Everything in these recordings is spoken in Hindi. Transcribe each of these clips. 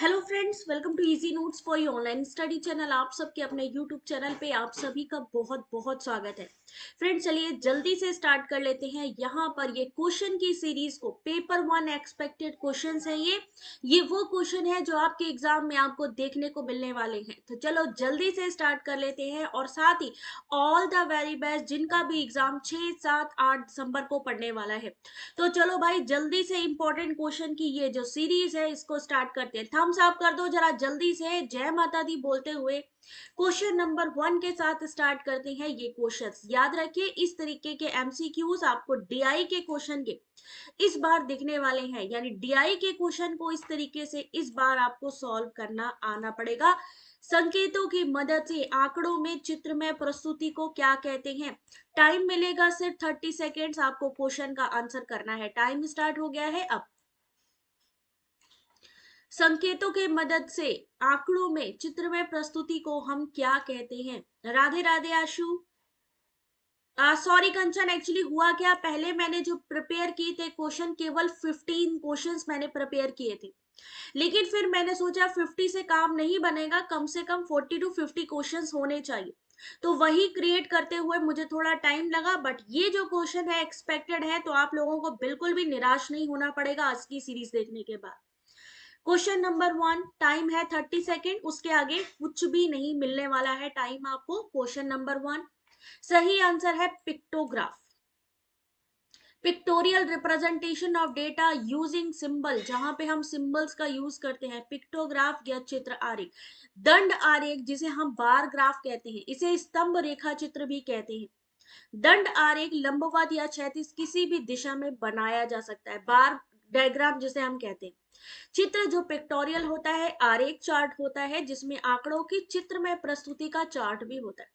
Hello friends, welcome to easy notes for you online study channel. आप सबके अपने यूट्यूब चैनल पे आप सभी का बहुत बहुत स्वागत है। फ्रेंड्स, चलिए जल्दी से स्टार्ट कर लेते हैं। यहाँ पर ये क्वेश्चन की सीरीज को पेपर वन एक्सपेक्टेड क्वेश्चंस है। ये वो क्वेश्चन है जो आपके एग्जाम में आपको देखने को मिलने वाले हैं। तो चलो जल्दी से स्टार्ट कर लेते हैं और साथ ही ऑल द वेरी बेस्ट जिनका भी एग्जाम 6, 7, 8 दिसंबर को पढ़ने वाला है। तो चलो भाई जल्दी से इंपॉर्टेंट क्वेश्चन की ये जो सीरीज है इसको स्टार्ट करते हैं। थम्स अप कर दो जरा जल्दी से, जय माता दी बोलते हुए। क्वेश्चन नंबर 1 के साथ स्टार्ट करते हैं। ये क्वेश्चंस याद रखिए, इस तरीके के एमसीक्यूज आपको डीआई के क्वेश्चन के इस बार दिखने वाले हैं। यानी डीआई के क्वेश्चन को इस तरीके से इस बार आपको सॉल्व करना आना पड़ेगा। संकेतों की मदद से आंकड़ों में चित्र में प्रस्तुति को क्या कहते हैं। टाइम मिलेगा सिर्फ 30 सेकेंड्स, आपको क्वेश्चन का आंसर करना है। टाइम स्टार्ट हो गया है अब। संकेतों के मदद से आंकड़ों में चित्र में प्रस्तुति को हम क्या कहते हैं। राधे राधे आशु। सॉरी कंचन, एक्चुअली हुआ क्या, पहले मैंने जो प्रिपेयर किए थे क्वेश्चन, केवल 15 क्वेश्चंस मैंने प्रिपेयर किए थे। लेकिन फिर मैंने सोचा 50 से काम नहीं बनेगा, कम से कम 40 टू 50 क्वेश्चंस होने चाहिए। तो वही क्रिएट करते हुए मुझे थोड़ा टाइम लगा, बट ये जो क्वेश्चन है एक्सपेक्टेड है, तो आप लोगों को बिल्कुल भी निराश नहीं होना पड़ेगा आज की सीरीज देखने के बाद। क्वेश्चन नंबर 1, टाइम है 30 सेकेंड, उसके आगे कुछ भी नहीं मिलने वाला है टाइम आपको। क्वेश्चन नंबर 1 सही आंसर है pictograph. Pictorial representation of data using symbol, जहां पे हम सिंबल्स का यूज करते हैं। पिक्टोग्राफ या चित्र आरेख। दंड आरेख जिसे हम बार ग्राफ कहते हैं, इसे स्तंभ रेखा चित्र भी कहते हैं। दंड आरेख लंबवत या क्षैतिज किसी भी दिशा में बनाया जा सकता है। बार डायग्राम जिसे हम कहते हैं। चित्र जो पिक्टोरियल होता है, आरेख चार्ट होता है जिसमें आंकड़ों की चित्र में प्रस्तुति का चार्ट भी होता है।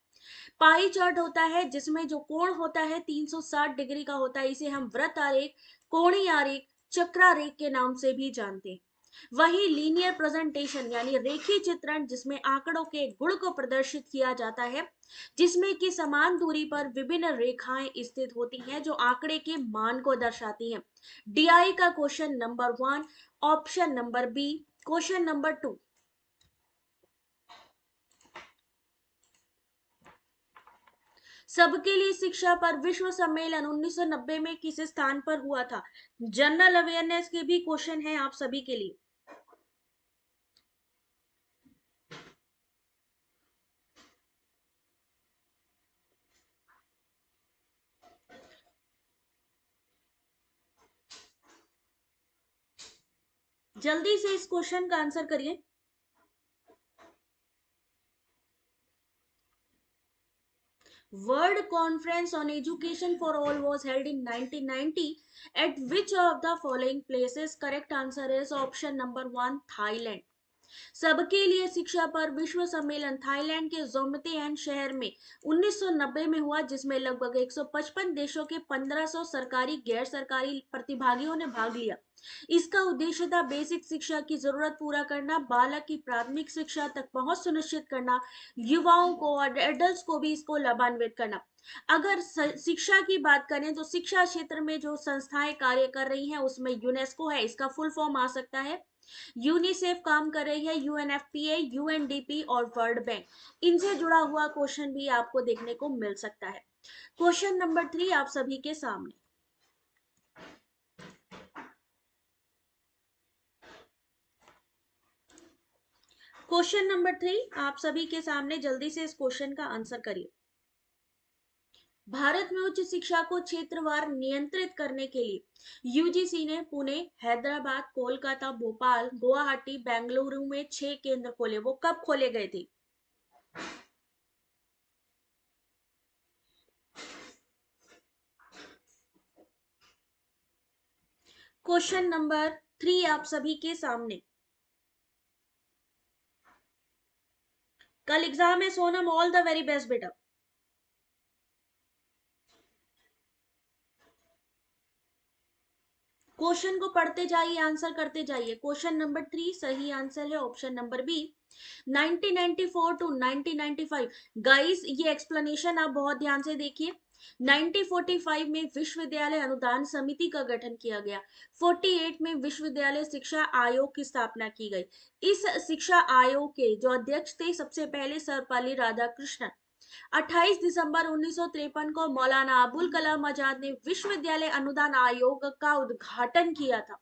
पाई चार्ट होता है जिसमें जो कोण होता है 360 डिग्री का होता है, इसे हम वृत्त आरेख, कोणीय आरेख, चक्रारेख के नाम से भी जानते हैं। वही लीनियर प्रेजेंटेशन यानी रेखीय चित्रण जिसमें आंकड़ों के गुण को प्रदर्शित किया जाता है, जिसमें कि समान दूरी पर विभिन्न रेखाएं स्थित होती हैं जो आंकड़े के मान को दर्शाती हैं। डीआई का question number 1, option number B. Question number 2, सबके लिए शिक्षा पर विश्व सम्मेलन 1990 में किस स्थान पर हुआ था। जनरल अवेयरनेस के भी क्वेश्चन है आप सभी के लिए। जल्दी से इस क्वेश्चन का आंसर करिए। World Conference on Education for All was held in 1990 at which of the following places? Correct answer is option number 1, Thailand। सबके लिए शिक्षा पर विश्व सम्मेलन थाईलैंड के जोमतेहन शहर में 1990 में हुआ, जिसमें लगभग 155 देशों के 1500 सरकारी गैर सरकारी प्रतिभागियों ने भाग लिया। इसका उद्देश्य था बेसिक शिक्षा की जरूरत पूरा करना, बालक की प्राथमिक शिक्षा तक पहुंच सुनिश्चित करना, युवाओं को और एडल्ट्स को भी इसको लाभान्वित करना। अगर शिक्षा की बात करें तो शिक्षा क्षेत्र में जो संस्थाएं कार्य कर रही हैं उसमें यूनेस्को है, इसका फुल फॉर्म आ सकता है। यूनिसेफ काम कर रही है, यूएनएफपीए, यूएनडीपी और वर्ल्ड बैंक। इनसे जुड़ा हुआ क्वेश्चन भी आपको देखने को मिल सकता है। क्वेश्चन नंबर 3 आप सभी के सामने। क्वेश्चन नंबर 3 आप सभी के सामने, जल्दी से इस क्वेश्चन का आंसर करिए। भारत में उच्च शिक्षा को क्षेत्रवार नियंत्रित करने के लिए यूजीसी ने पुणे, हैदराबाद, कोलकाता, भोपाल, गुवाहाटी, बेंगलुरु में 6 केंद्र खोले। वो कब खोले गए थे? क्वेश्चन नंबर 3 आप सभी के सामने। कल एग्जाम है Sonam, all the very best बेटा। क्वेश्चन को पढ़ते जाइए, आंसर करते जाइए। क्वेश्चन नंबर 3 सही आंसर है option number B, 1994 to 1995। Guys ये एक्सप्लेनेशन आप बहुत ध्यान से देखिए। 1945 में विश्वविद्यालय अनुदान समिति का गठन किया गया। 48 में विश्वविद्यालय शिक्षा आयोग की स्थापना की गई। इस शिक्षा आयोग के जो अध्यक्ष थे सबसे पहले सर्वपल्ली राधाकृष्णन। 28 दिसंबर 1953 को मौलाना अबुल कलाम आजाद ने विश्वविद्यालय अनुदान आयोग का उद्घाटन किया था।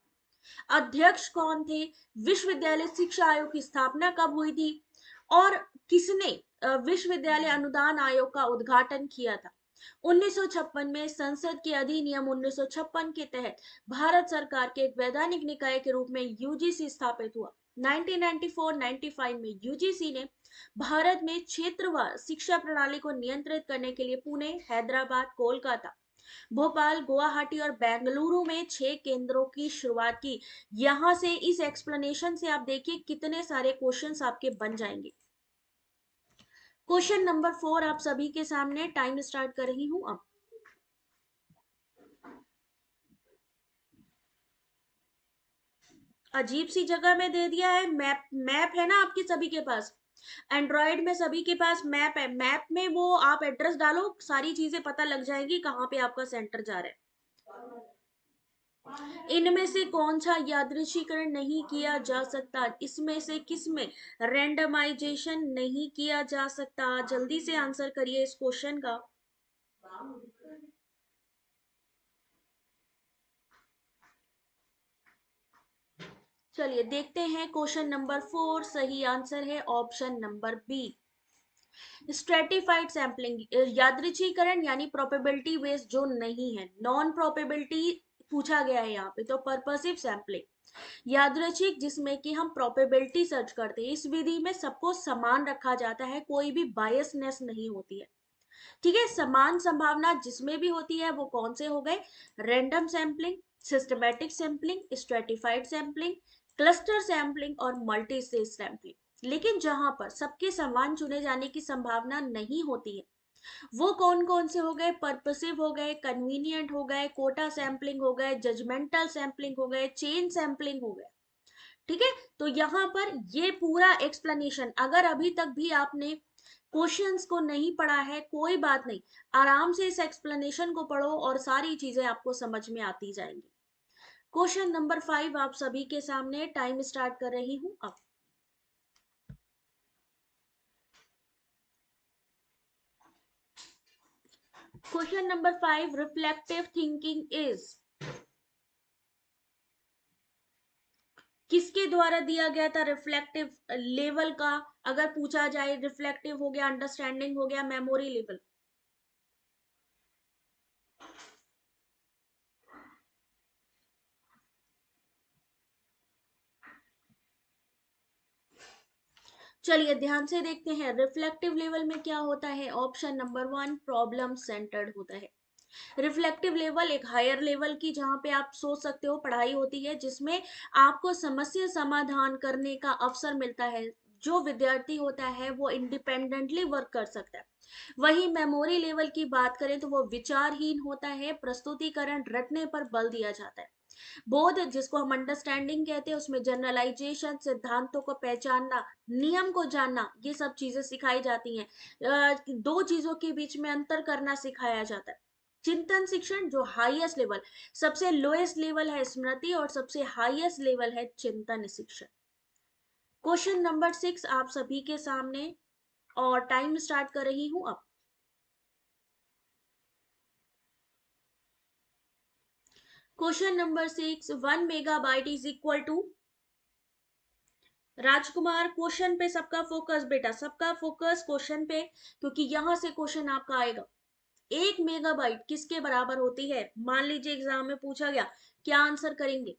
अध्यक्ष कौन थे? विश्वविद्यालय शिक्षा आयोग की स्थापना कब हुई थी और किसने विश्वविद्यालय अनुदान आयोग का उद्घाटन किया था? 1956 में संसद के अधिनियम 1956 के तहत भारत सरकार के एक वैधानिक निकाय के रूप में यूजीसी स्थापित हुआ। 1994-95 में यूजीसी ने भारत में क्षेत्रवार शिक्षा प्रणाली को नियंत्रित करने के लिए पुणे, हैदराबाद, कोलकाता, भोपाल, गुवाहाटी और बेंगलुरु में 6 केंद्रों की शुरुआत की। यहां से इस एक्सप्लेनेशन से आप देखिए कितने सारे क्वेश्चंस आपके बन जाएंगे। क्वेश्चन नंबर 4 आप सभी के सामने, टाइम स्टार्ट कर रही हूं अब। अजीब सी जगह में दे दिया है। मैप है ना आपके सभी के पास, एंड्रॉयड में सभी के पास मैप है। मैप में वो आप एड्रेस डालो, सारी चीजें पता लग जाएंगी कहाँ पे आपका सेंटर जा रहा है। इनमें से कौन सा यादृच्छिकरण नहीं किया जा सकता? इसमें से किसमें रैंडमाइजेशन नहीं किया जा सकता? जल्दी से आंसर करिए इस क्वेश्चन का। चलिए देखते हैं क्वेश्चन नंबर 4। सही आंसर है option number B, stratified sampling. यादृच्छिकरण यानी प्रोबेबिलिटी बेस्ड जो नहीं है, नॉन प्रोबेबिलिटी पूछा गया है यहाँ पे, तो पर्पसिव सैंपलिंग। यादृच्छिक जिसमें कि हम प्रोबेबिलिटी सर्च करते हैं, इस विधि में सबको समान रखा जाता है, कोई भी बायसनेस नहीं होती है। ठीक है, समान संभावना जिसमें भी होती है वो कौन से हो गए? Random sampling, systematic sampling, stratified sampling, cluster sampling और मल्टी स्टेज सैंपलिंग। लेकिन जहां पर सबके समान चुने जाने की संभावना नहीं होती है वो कौन कौन से हो गए? पर्पसिव हो गए, कन्वीनियंट हो गए, कोटा सैंपलिंग हो गए, जजमेंटल सैंपलिंग हो गए, चेन सैंपलिंग हो गए। ठीक है, तो यहां पर ये पूरा एक्सप्लेनेशन, अगर अभी तक भी आपने क्वेश्चंस को नहीं पढ़ा है कोई बात नहीं, आराम से इस एक्सप्लेनेशन को पढ़ो और सारी चीजें आपको समझ में आती जाएंगी। क्वेश्चन नंबर 5 आप सभी के सामने, टाइम स्टार्ट कर रही हूं अब। Question number 5, reflective thinking is किसके द्वारा दिया गया था? रिफ्लेक्टिव लेवल का अगर पूछा जाए, रिफ्लेक्टिव हो गया, अंडरस्टैंडिंग हो गया, मेमोरी लेवल। चलिए ध्यान से देखते हैं, रिफ्लेक्टिव लेवल में क्या होता है। ऑप्शन नंबर 1 प्रॉब्लम सेंटर्ड होता है। रिफ्लेक्टिव लेवल एक हायर लेवल की, जहां पे आप सोच सकते हो पढ़ाई होती है, जिसमें आपको समस्या समाधान करने का अवसर मिलता है। जो विद्यार्थी होता है वो इंडिपेंडेंटली वर्क कर सकता है। वही मेमोरी लेवल की बात करें तो वो विचारहीन होता है, प्रस्तुतिकरण रटने पर बल दिया जाता है। बोध जिसको हम अंडरस्टैंडिंग कहते हैं, उसमें जनरलाइजेशन, सिद्धांतों को पहचानना, नियम को जानना, ये सब चीजें सिखाई जाती हैं। दो चीजों के बीच में अंतर करना सिखाया जाता है। चिंतन शिक्षण जो हाईएस्ट लेवल, सबसे लोएस्ट लेवल है स्मृति और सबसे हाईएस्ट लेवल है चिंतन शिक्षण। क्वेश्चन नंबर 6 आप सभी के सामने और टाइम स्टार्ट कर रही हूं अब। Question number 6, 1 megabyte is equal to. Rajkumar question पे सबका फोकस बेटा, सबका फोकस क्वेश्चन पे, क्योंकि यहां से क्वेश्चन आपका आएगा। 1 मेगाबाइट किसके बराबर होती है? मान लीजिए एग्जाम में पूछा गया, क्या आंसर करेंगे?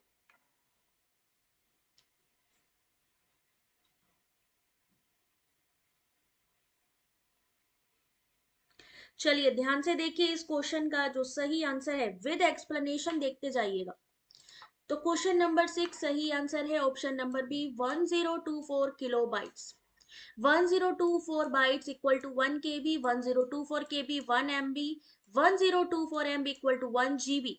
चलिए ध्यान से देखिए इस क्वेश्चन का जो सही आंसर है, विद एक्सप्लेनेशन देखते जाइएगा। तो क्वेश्चन नंबर 6 सही आंसर है option number B, 1024 kilobytes. 1024 bytes equal to 1 KB, 1024 KB 1 MB, 1024 MB equal to 1 GB।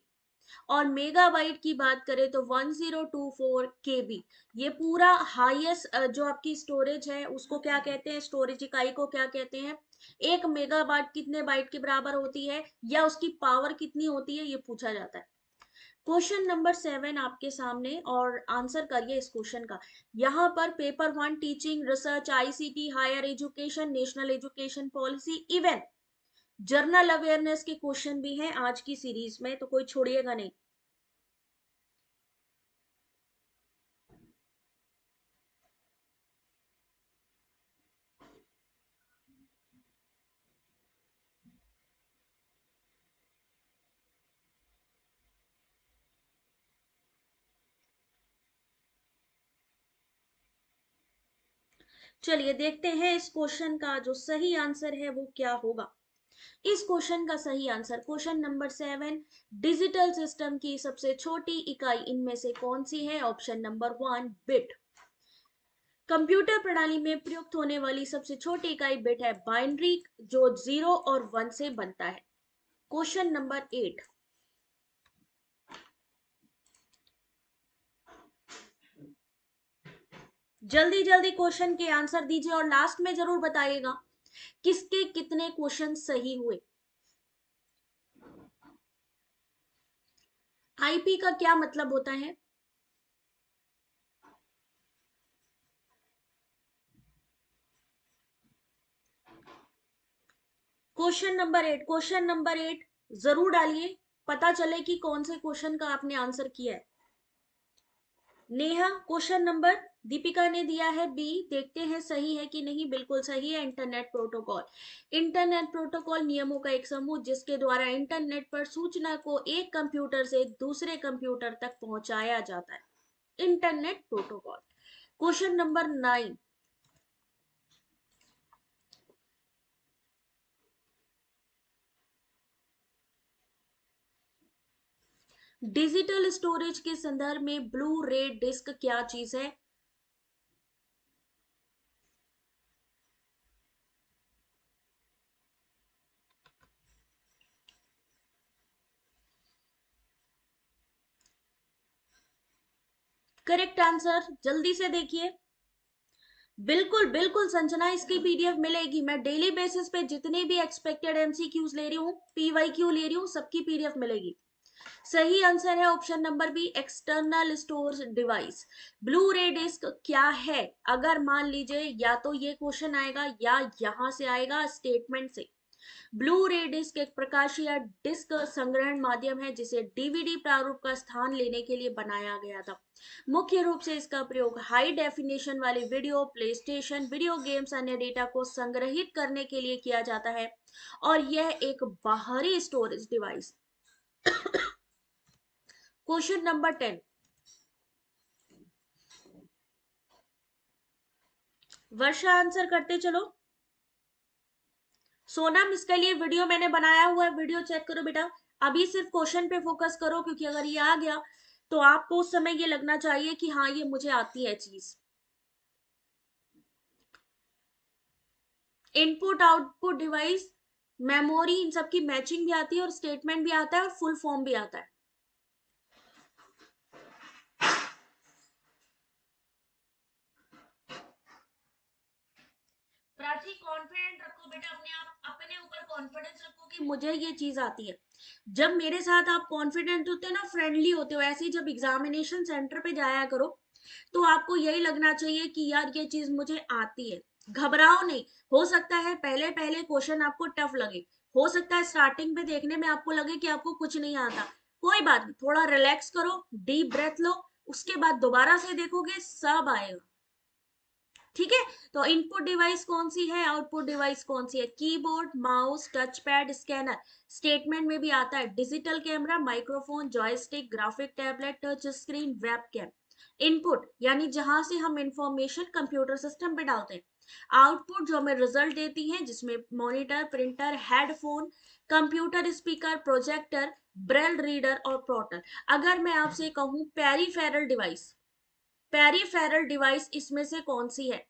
और मेगाबाइट की बात करें तो 1024 केबी। ये पूरा हाईएस्ट जो आपकी स्टोरेज है उसको क्या कहते हैं, स्टोरेज इकाई को क्या कहते हैं। एक मेगाबाइट कितने बाइट के बराबर होती है या उसकी पावर कितनी होती है, ये पूछा जाता है। क्वेश्चन नंबर 7 आपके सामने, और आंसर करिए इस क्वेश्चन का। यहाँ पर paper 1 teaching research ICT higher education national education policy even general awareness के क्वेश्चन भी हैं आज की सीरीज में, तो कोई छोड़िएगा नहीं। चलिए देखते हैं इस क्वेश्चन का जो सही आंसर है वो क्या होगा। इस क्वेश्चन का सही answer, question number 7, digital system की सबसे छोटी इकाई इनमें से कौन सी है। Option number 1 bit. कंप्यूटर प्रणाली में प्रयुक्त होने वाली सबसे छोटी इकाई बिट है बाइनरी, जो 0 और 1 से बनता है। क्वेश्चन नंबर 8, जल्दी जल्दी क्वेश्चन के आंसर दीजिए और लास्ट में जरूर बताइएगा किसके कितने क्वेश्चन सही हुए। आईपी का क्या मतलब होता है। क्वेश्चन नंबर 8 जरूर डालिए, पता चले कि कौन से क्वेश्चन का आपने आंसर किया है। नेहा क्वेश्चन नंबर, दीपिका ने दिया है बी, देखते हैं सही है कि नहीं। बिल्कुल सही है। Internet protocol. इंटरनेट प्रोटोकॉल नियमों का एक समूह जिसके द्वारा इंटरनेट पर सूचना को एक कंप्यूटर से दूसरे कंप्यूटर तक पहुंचाया जाता है, internet protocol. Question number 9, digital storage के संदर्भ में ब्लू रे डिस्क क्या चीज है। करेक्ट आंसर जल्दी से देखिए। बिल्कुल बिल्कुल संजना, इसकी पीडीएफ मिलेगी। मैं डेली बेसिस पे जितने भी एक्सपेक्टेड एमसीक्यूज ले रही हूँ, पीवाईक्यू ले रही हूँ, सबकी पीडीएफ मिलेगी। सही आंसर है option number B, external storage device. Blu ray disc क्या है, अगर मान लीजिए या तो ये क्वेश्चन आएगा या यहां से आएगा स्टेटमेंट से। ब्लू रे डिस्क एक प्रकाशीय डिस्क संग्रहण माध्यम है जिसे डीवीडी प्रारूप का स्थान लेने के लिए बनाया गया था। मुख्य रूप से इसका प्रयोग हाई डेफिनेशन वाले वीडियो, प्लेस्टेशन, वीडियो गेम्स, अन्य डेटा को संग्रहित करने के लिए किया जाता है और यह एक बाहरी स्टोरेज डिवाइस। क्वेश्चन नंबर 10, वर्षा आंसर करते चलो। सोनम, इसके लिए वीडियो मैंने बनाया हुआ है, वीडियो चेक करो बेटा। अभी सिर्फ क्वेश्चन पे फोकस करो, क्योंकि अगर ये आ गया तो आपको उस समय ये लगना चाहिए कि हाँ ये मुझे आती है चीज। इनपुट आउटपुट डिवाइस, मेमोरी, इन सब की मैचिंग भी आती है और स्टेटमेंट भी आता है और फुल फॉर्म भी आता है। प्राची कॉन्फिडेंट रखो बेटा, अपने आप अपने ऊपर कॉन्फिडेंस रखो कि मुझे ये चीज आती है। जब मेरे साथ आप कॉन्फिडेंट होते हो ना, फ्रेंडली होते हो, ऐसे ही जब एग्जामिनेशन सेंटर पे जाया करो तो आपको यही लगना चाहिए कि यार ये चीज मुझे आती है। घबराओ नहीं। हो सकता है पहले पहले क्वेश्चन आपको टफ लगे, हो सकता है स्टार्टिंग पे देखने में आपको लगे कि आपको कुछ नहीं आता। कोई बात नहीं, थोड़ा रिलैक्स करो, डीप ब्रेथ लो, उसके बाद दोबारा से देखोगे सब आएगा। ठीक है। तो इनपुट डिवाइस कौन सी है, आउटपुट डिवाइस कौन सी है। Keyboard, mouse, touch pad, scanner. Statement में भी आता है digital camera, microphone, joystick, graphic tablet, touch screen, webcam. Input यानी जहां से हम इंफॉर्मेशन कंप्यूटर सिस्टम पे डालते हैं। आउटपुट जो हमें रिजल्ट देती है, जिसमें monitor, printer, headphone, computer speaker, projector, Braille reader और पोर्टल। अगर मैं आपसे कहूं पेरीफेरल डिवाइस, पेरीफेरल डिवाइस इसमें से कौन सी है।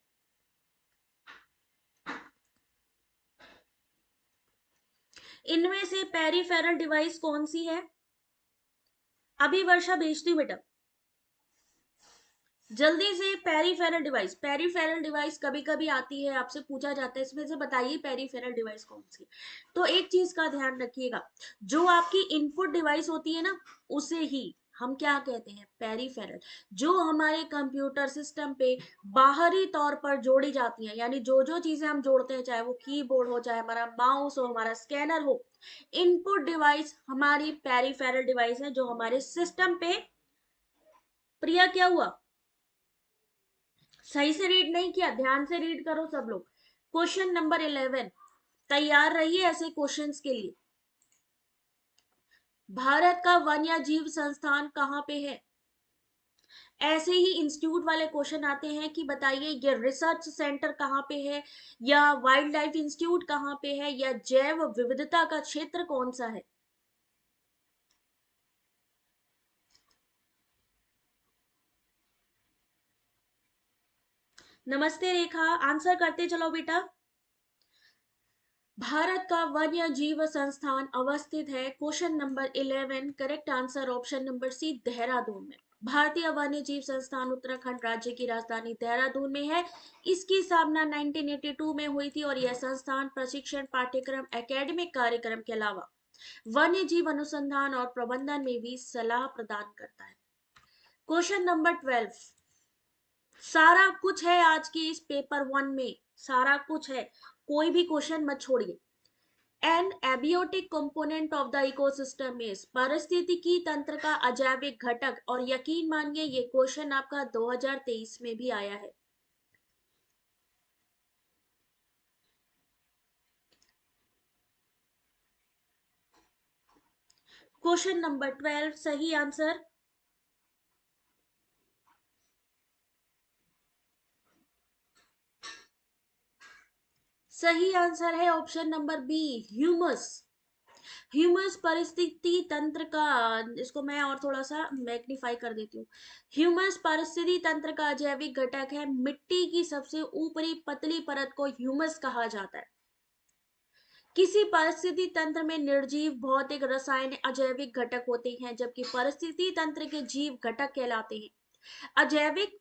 इनमें से पेरीफेरल डिवाइस कौन सी है। अभी वर्षा भेजती हूँ बेटा। जल्दी से पेरीफेरल डिवाइस कभी कभी आती है, आपसे पूछा जाता है इसमें से बताइए पेरीफेरल डिवाइस कौन सी। तो एक चीज का ध्यान रखिएगा, जो आपकी इनपुट डिवाइस होती है ना, उसे ही हम क्या कहते हैं, पेरीफेरल। जो हमारे कंप्यूटर सिस्टम पे बाहरी तौर पर जोड़ी जाती हैं, यानी जो जो चीजें हम जोड़ते हैं, चाहे वो कीबोर्ड हो, चाहे हमारा माउस हो, हमारा स्कैनर हो, इनपुट डिवाइस हमारी पेरीफेरल डिवाइस है जो हमारे सिस्टम पे। प्रिया क्या हुआ, सही से रीड नहीं किया, ध्यान से रीड करो सब लोग। क्वेश्चन नंबर 11, तैयार रहिए ऐसे क्वेश्चंस के लिए। भारत का वन्य जीव संस्थान कहाँ पे है। ऐसे ही इंस्टीट्यूट वाले क्वेश्चन आते हैं कि बताइए ये रिसर्च सेंटर कहाँ पे है, या वाइल्ड लाइफ इंस्टीट्यूट कहाँ पे है, या जैव विविधता का क्षेत्र कौन सा है। नमस्ते रेखा, आंसर करते चलो बेटा। भारत का वन्य जीव संस्थान अवस्थित है, question number 11, correct answer option number C, Dehradun में। भारतीय वन्य जीव संस्थान उत्तराखंड राज्य की राजधानी देहरादून में है। इसकी स्थापना 1982 में हुई थी और यह संस्थान प्रशिक्षण पाठ्यक्रम, एकेडमिक कार्यक्रम के अलावा वन्य जीव अनुसंधान और प्रबंधन में भी सलाह प्रदान करता है। क्वेश्चन नंबर 12, सारा कुछ है आज की इस पेपर 1 में, सारा कुछ है, कोई भी क्वेश्चन मत छोड़िए। An abiotic component of the ecosystem is, पारिस्थितिकी तंत्र का अजैविक घटक, और यकीन मानिए ये क्वेश्चन आपका 2023 में भी आया है। क्वेश्चन नंबर 12 सही आंसर, सही आंसर है option number B, humus. Humus परिस्थिति तंत्र का, इसको मैं और थोड़ा सा मैग्नीफाई कर देती हूँ। ह्यूमस पारिस्थितिकी तंत्र का अजैविक घटक है, मिट्टी की सबसे ऊपरी पतली परत को ह्यूमस कहा जाता है। किसी परिस्थिति तंत्र में निर्जीव भौतिक रासायनिक अजैविक घटक होते हैं, जबकि परिस्थिति तंत्र के जीव घटक कहलाते हैं। अजैविक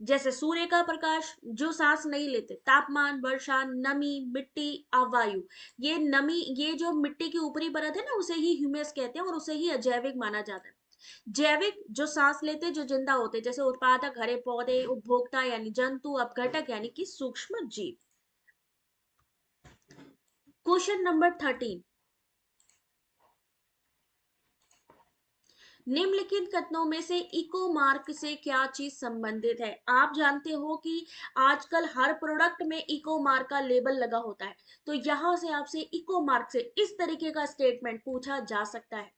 जैसे सूर्य का प्रकाश, जो सांस नहीं लेते, तापमान, वर्षा, नमी, मिट्टी, अवायु। ये नमी, ये जो मिट्टी की ऊपरी परत है ना, उसे ही ह्यूमस कहते हैं और उसे ही अजैविक माना जाता है। जैविक जो सांस लेते, जो जिंदा होते, जैसे उत्पादक हरे पौधे, उपभोक्ता यानी जंतु, अपघटक यानी कि सूक्ष्म जीव। क्वेश्चन नंबर 13, निम्नलिखित कथनों में से इको मार्क से क्या चीज संबंधित है। आप जानते हो कि आजकल हर प्रोडक्ट में इको मार्क का लेबल लगा होता है, तो यहां से आपसे इको मार्क से इस तरीके का स्टेटमेंट पूछा जा सकता है।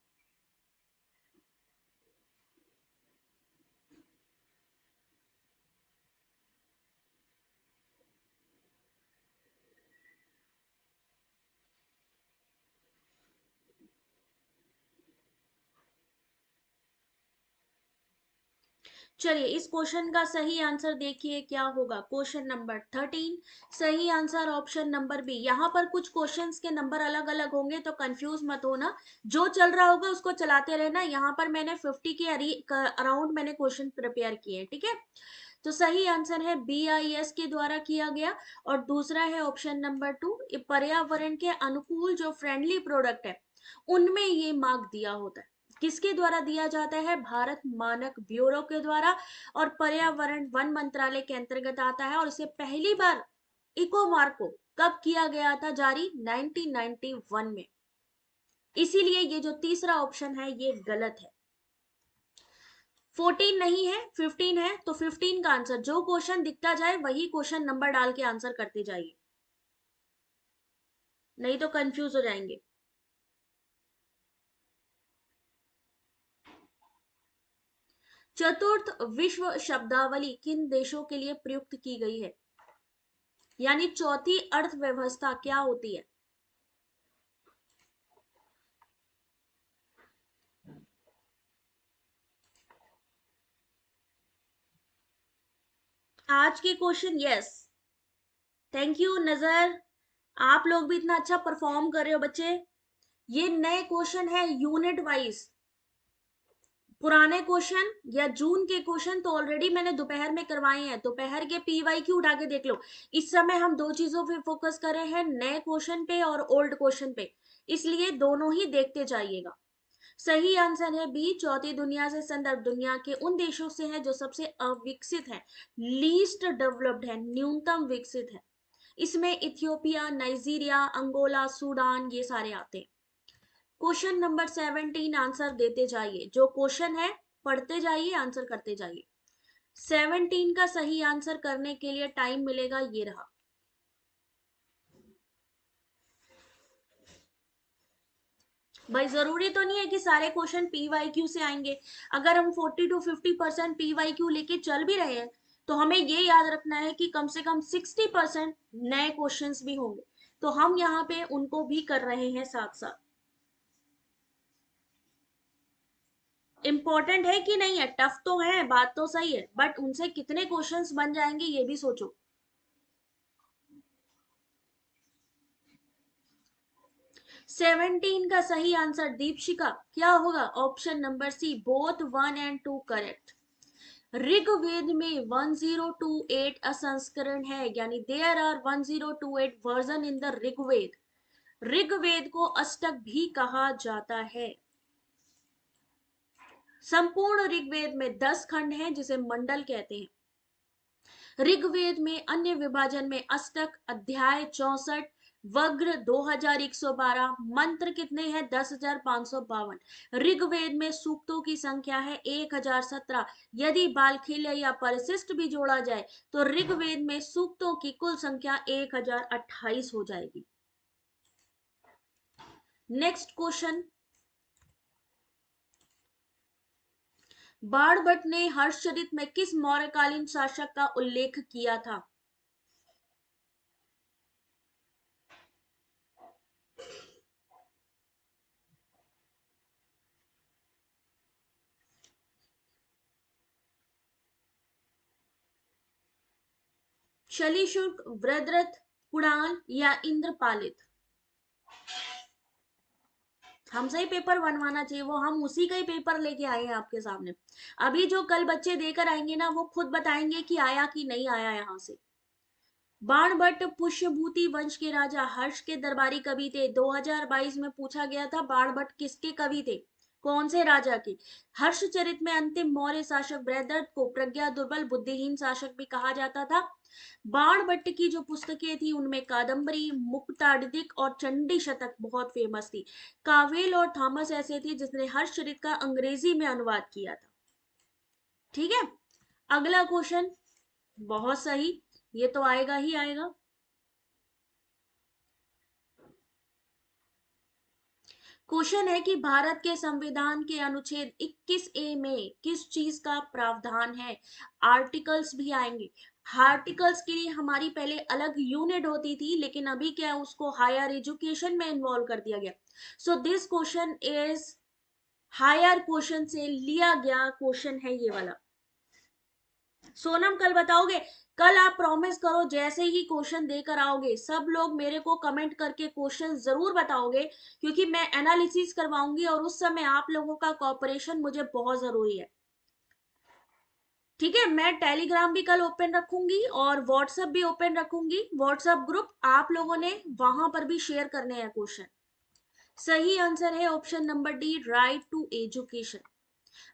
चलिए इस क्वेश्चन का सही आंसर देखिए क्या होगा। क्वेश्चन नंबर 13, सही आंसर ऑप्शन नंबर बी। यहाँ पर कुछ क्वेश्चंस के नंबर अलग अलग होंगे तो कंफ्यूज मत होना, जो चल रहा होगा उसको चलाते रहना। यहाँ पर मैंने 50 के अराउंड मैंने क्वेश्चन प्रिपेयर किए हैं, ठीक है। तो सही आंसर है BIS के द्वारा किया गया। और दूसरा है ऑप्शन नंबर 2, पर्यावरण के अनुकूल जो फ्रेंडली प्रोडक्ट है उनमें ये मार्क दिया होता है। किसके द्वारा दिया जाता है, भारत मानक ब्यूरो के द्वारा, और पर्यावरण वन मंत्रालय के अंतर्गत आता है। और इसे पहली बार इको मार्क को कब किया गया था जारी, 1991 में। इसीलिए ये जो तीसरा ऑप्शन है ये गलत है। 14 नहीं है, 15 है, तो 15 का आंसर, जो क्वेश्चन दिखता जाए वही क्वेश्चन नंबर डाल के आंसर करते जाइए, नहीं तो कंफ्यूज हो जाएंगे। चतुर्थ विश्व शब्दावली किन देशों के लिए प्रयुक्त की गई है, यानी चौथी अर्थव्यवस्था क्या होती है। आज के क्वेश्चन, यस, थैंक यू नजर, आप लोग भी इतना अच्छा परफॉर्म कर रहे हो बच्चे। ये नए क्वेश्चन है यूनिट वाइज, पुराने क्वेश्चन या जून के क्वेश्चन तो ऑलरेडी मैंने दोपहर में करवाए हैं, दोपहर के पीवाई क्यू उठा के देख लो। इस समय हम दो चीजों पे फोकस कर रहे हैं, नए क्वेश्चन पे और ओल्ड क्वेश्चन पे, इसलिए दोनों ही देखते जाइएगा। सही आंसर है बी, चौथी दुनिया से संदर्भ दुनिया के उन देशों से है जो सबसे अविकसित है, लीस्ट डेवलप्ड है, न्यूनतम विकसित है। इसमें इथियोपिया, नाइजीरिया, अंगोला, सूडान ये सारे आते हैं। क्वेश्चन नंबर 17 आंसर देते जाइए, जो क्वेश्चन है पढ़ते जाइए, आंसर करते जाइए। 17 का सही आंसर करने के लिए टाइम मिलेगा, ये रहा। भाई जरूरी तो नहीं है कि सारे क्वेश्चन पीवाईक्यू से आएंगे। अगर हम 40 to 50% पीवाईक्यू लेके चल भी रहे हैं तो हमें ये याद रखना है कि कम से कम 60% नए क्वेश्चंस भी होंगे, तो हम यहाँ पे उनको भी कर रहे हैं साथ साथ। इंपॉर्टेंट है कि नहीं है, टफ तो है, बात तो सही है, बट उनसे कितने क्वेश्चंस बन जाएंगे ये भी सोचो। 17 का सही आंसर दीपशिका क्या होगा? Option number C, both 1 and 2 correct. Rigveda में 1028 असंस्करण है, यानी there are 1028 version in the Rigveda. Rigveda को अष्टक भी कहा जाता है। संपूर्ण ऋग्वेद में 10 खंड हैं जिसे मंडल कहते हैं। ऋग्वेद में अन्य विभाजन में अष्टक, अध्याय 64, वग्र 2112, मंत्र कितने हैं? 10,552। ऋग्वेद में सूक्तों की संख्या है 1017। यदि बालखिल्य या परिशिष्ट भी जोड़ा जाए तो ऋग्वेद में सूक्तों की कुल संख्या 1028 हो जाएगी। नेक्स्ट क्वेश्चन, बाणभट्ट ने हर्षचरित में किस मौर्यकालीन शासक का उल्लेख किया था? शलीशुक, वृद्रथ, पुणाल या इंद्रपालित? हमसे ही पेपर बनवाना चाहिए, वो हम उसी का ही पेपर लेके आए हैं आपके सामने। अभी जो कल बच्चे देकर आएंगे ना, वो खुद बताएंगे कि आया कि नहीं आया यहाँ से। बाणभट्ट पुष्यभूति वंश के राजा हर्ष के दरबारी कवि थे। 2022 में पूछा गया था बाणभट्ट किसके कवि थे, कौन से राजा के? हर्षचरित में अंतिम मौर्य शासक बृहद्रथ को प्रज्ञा दुर्बल बुद्धिहीन शासक भी कहा जाता था। बाणभट्ट की जो पुस्तकें थी उनमें कादम्बरी, मुक्तादिक और चंडी शतक बहुत फेमस थी। कावेल और थॉमस ऐसे थे जिसने हर्षचरित का अंग्रेजी में अनुवाद किया था। ठीक है, अगला क्वेश्चन, बहुत सही, ये तो आएगा ही आएगा। क्वेश्चन है कि भारत के संविधान के अनुच्छेद 21 ए में किस चीज का प्रावधान है? आर्टिकल्स भी आएंगे। आर्टिकल्स के लिए हमारी पहले अलग यूनिट होती थी, लेकिन अभी क्या है, उसको हायर एजुकेशन में इन्वॉल्व कर दिया गया। So this question is higher question से लिया गया क्वेश्चन है ये वाला। सोनम कल बताओगे? कल आप प्रॉमिस करो जैसे ही क्वेश्चन देकर आओगे सब लोग मेरे को कमेंट करके क्वेश्चन जरूर बताओगे, क्योंकि मैं एनालिसिस करवाऊंगी और उस समय आप लोगों का कोऑपरेशन मुझे बहुत जरूरी है। ठीक है, मैं टेलीग्राम भी कल ओपन रखूंगी और व्हाट्सएप भी ओपन रखूंगी, व्हाट्सएप ग्रुप, आप लोगों ने वहां पर भी शेयर करने हैं क्वेश्चन। सही आंसर है option number D, right to education.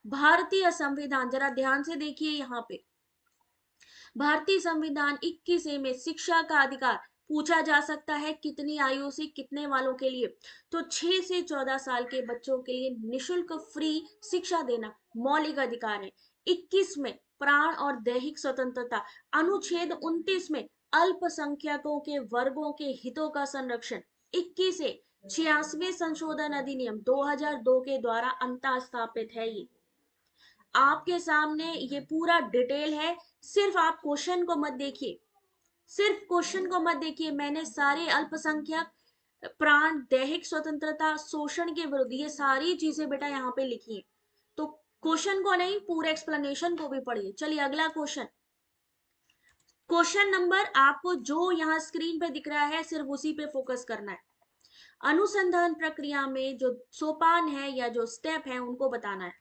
भारतीय संविधान, जरा ध्यान से देखिए यहाँ पे, भारतीय संविधान 21 में शिक्षा का अधिकार पूछा जा सकता है कितनी आयु से कितने वालों के लिए? तो 6 से 14 साल के बच्चों के लिए निशुल्क फ्री शिक्षा देना मौलिक अधिकार है। 21 में प्राण और दैहिक स्वतंत्रता, अनुच्छेद 29 में अल्पसंख्यकों के वर्गों के हितों का संरक्षण, 21 से 86वें संशोधन अधिनियम 2002 के द्वारा अंतः स्थापित है। ये आपके सामने ये पूरा डिटेल है, सिर्फ आप क्वेश्चन को मत देखिए, सिर्फ क्वेश्चन को मत देखिए, मैंने सारे अल्पसंख्यक, प्राण, दैहिक स्वतंत्रता, शोषण के विरुद्ध, ये सारी चीजें बेटा यहाँ पे लिखी है। तो क्वेश्चन को नहीं, पूरे एक्सप्लेनेशन को भी पढ़िए। चलिए अगला क्वेश्चन, क्वेश्चन नंबर आपको जो यहाँ स्क्रीन पे दिख रहा है सिर्फ उसी पे फोकस करना है। अनुसंधान प्रक्रिया में जो सोपान है या जो स्टेप है उनको बताना है।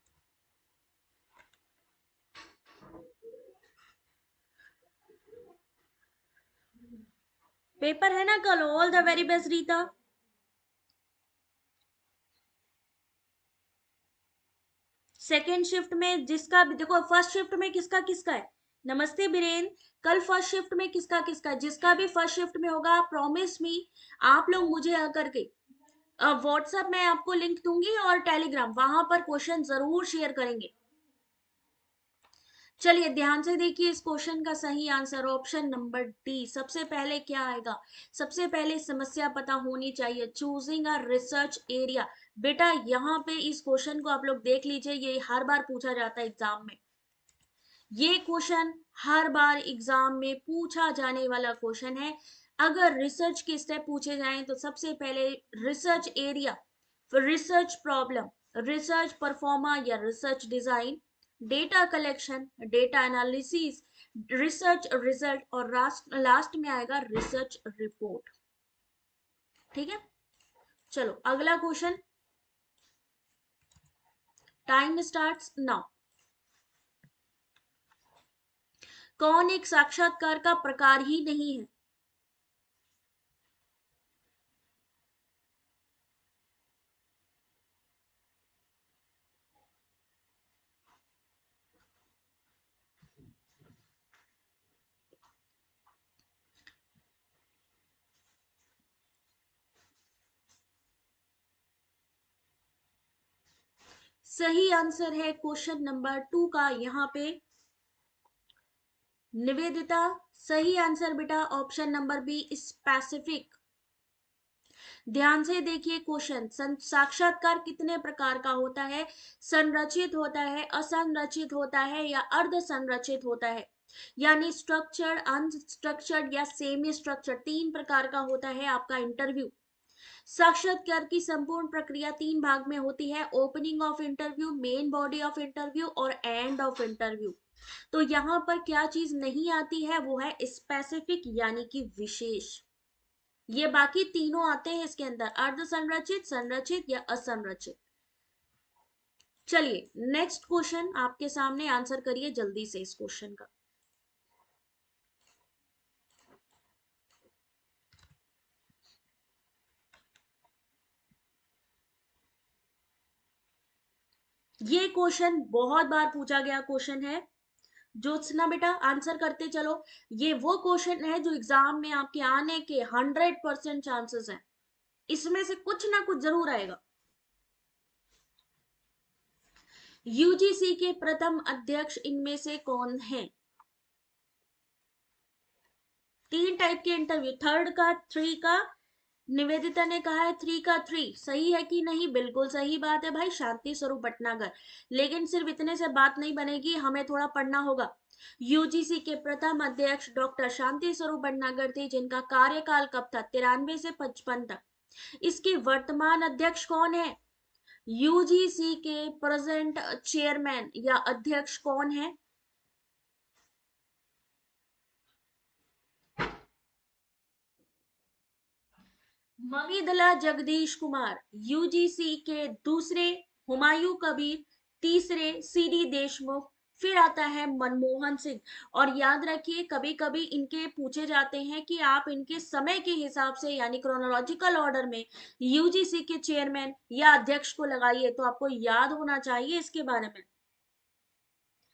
पेपर है ना कल। All the very best Rita. Second shift में जिसका भी देखो, फर्स्ट शिफ्ट में किसका किसका है। नमस्ते बीरेन। कल फर्स्ट शिफ्ट में किसका किसका है? जिसका भी फर्स्ट शिफ्ट में होगा, प्रॉमिस मी, आप लोग मुझे आकर के व्हाट्सएप में आपको लिंक दूंगी और टेलीग्राम, वहां पर क्वेश्चन जरूर शेयर करेंगे। चलिए ध्यान से देखिए इस क्वेश्चन का सही आंसर ऑप्शन नंबर डी। सबसे पहले क्या आएगा? सबसे पहले समस्या पता होनी चाहिए। Choosing a research area. बेटा यहाँ पे इस क्वेश्चन को आप लोग देख लीजिए, ये हर बार पूछा जाता है एग्जाम में। ये क्वेश्चन हर बार एग्जाम में पूछा जाने वाला क्वेश्चन है। अगर रिसर्च के स्टेप पूछे जाएं तो सबसे पहले research area, research problem, research proforma या research design, data collection, data analysis, research result और लास्ट में आएगा रिसर्च रिपोर्ट। ठीक है, चलो अगला क्वेश्चन। Time starts now. कौन एक साक्षात्कार का प्रकार ही नहीं है? सही आंसर है क्वेश्चन नंबर 2 का यहाँ पे निवेदिता। सही आंसर बेटा ऑप्शन नंबर बी स्पेसिफिक। ध्यान से देखिए क्वेश्चन। साक्षात्कार कितने प्रकार का होता है? संरचित होता है, असंरचित होता है या अर्ध संरचित होता है, यानी स्ट्रक्चर्ड, अनस्ट्रक्चर्ड या सेमी स्ट्रक्चर्ड, तीन प्रकार का होता है आपका इंटरव्यू। साक्षात्कार की संपूर्ण प्रक्रिया तीन भाग में होती है। Opening of interview, main body of interview और एंड ऑफ इंटरव्यू। तो यहाँ पर क्या चीज नहीं आती है? वो है स्पेसिफिक यानी कि विशेष। ये बाकी तीनों आते हैं इसके अंदर, अर्ध संरचित, संरचित या असंरचित। चलिए नेक्स्ट क्वेश्चन आपके सामने, आंसर करिए जल्दी से इस क्वेश्चन का। ये क्वेश्चन बहुत बार पूछा गया क्वेश्चन है। ज्योत्सना बेटा आंसर करते चलो। ये वो क्वेश्चन है जो एग्जाम में आपके आने के 100% चांसेस हैं। इसमें से कुछ ना कुछ जरूर आएगा। यूजीसी के प्रथम अध्यक्ष इनमें से कौन है? तीन टाइप के इंटरव्यू, थर्ड का, थ्री का। निवेदिता ने कहा है थ्री का थ्री। सही है कि नहीं? बिल्कुल सही बात है भाई, शांति स्वरूप भटनागर। लेकिन सिर्फ इतने से बात नहीं बनेगी, हमें थोड़ा पढ़ना होगा। यूजीसी के प्रथम अध्यक्ष डॉक्टर शांति स्वरूप भटनागर थे, जिनका कार्यकाल कब था? 93 से 55 तक। इसके वर्तमान अध्यक्ष कौन है? यूजीसी के प्रेजेंट चेयरमैन या अध्यक्ष कौन है? ममिदला जगदीश कुमार। यूजीसी के दूसरे हुमायूं कबीर, तीसरे सीडी देशमुख, फिर आता है मनमोहन सिंह। और याद रखिए कभी कभी इनके पूछे जाते हैं कि आप इनके समय के हिसाब से यानी क्रोनोलॉजिकल ऑर्डर में यूजीसी के चेयरमैन या अध्यक्ष को लगाइए, तो आपको याद होना चाहिए इसके बारे में।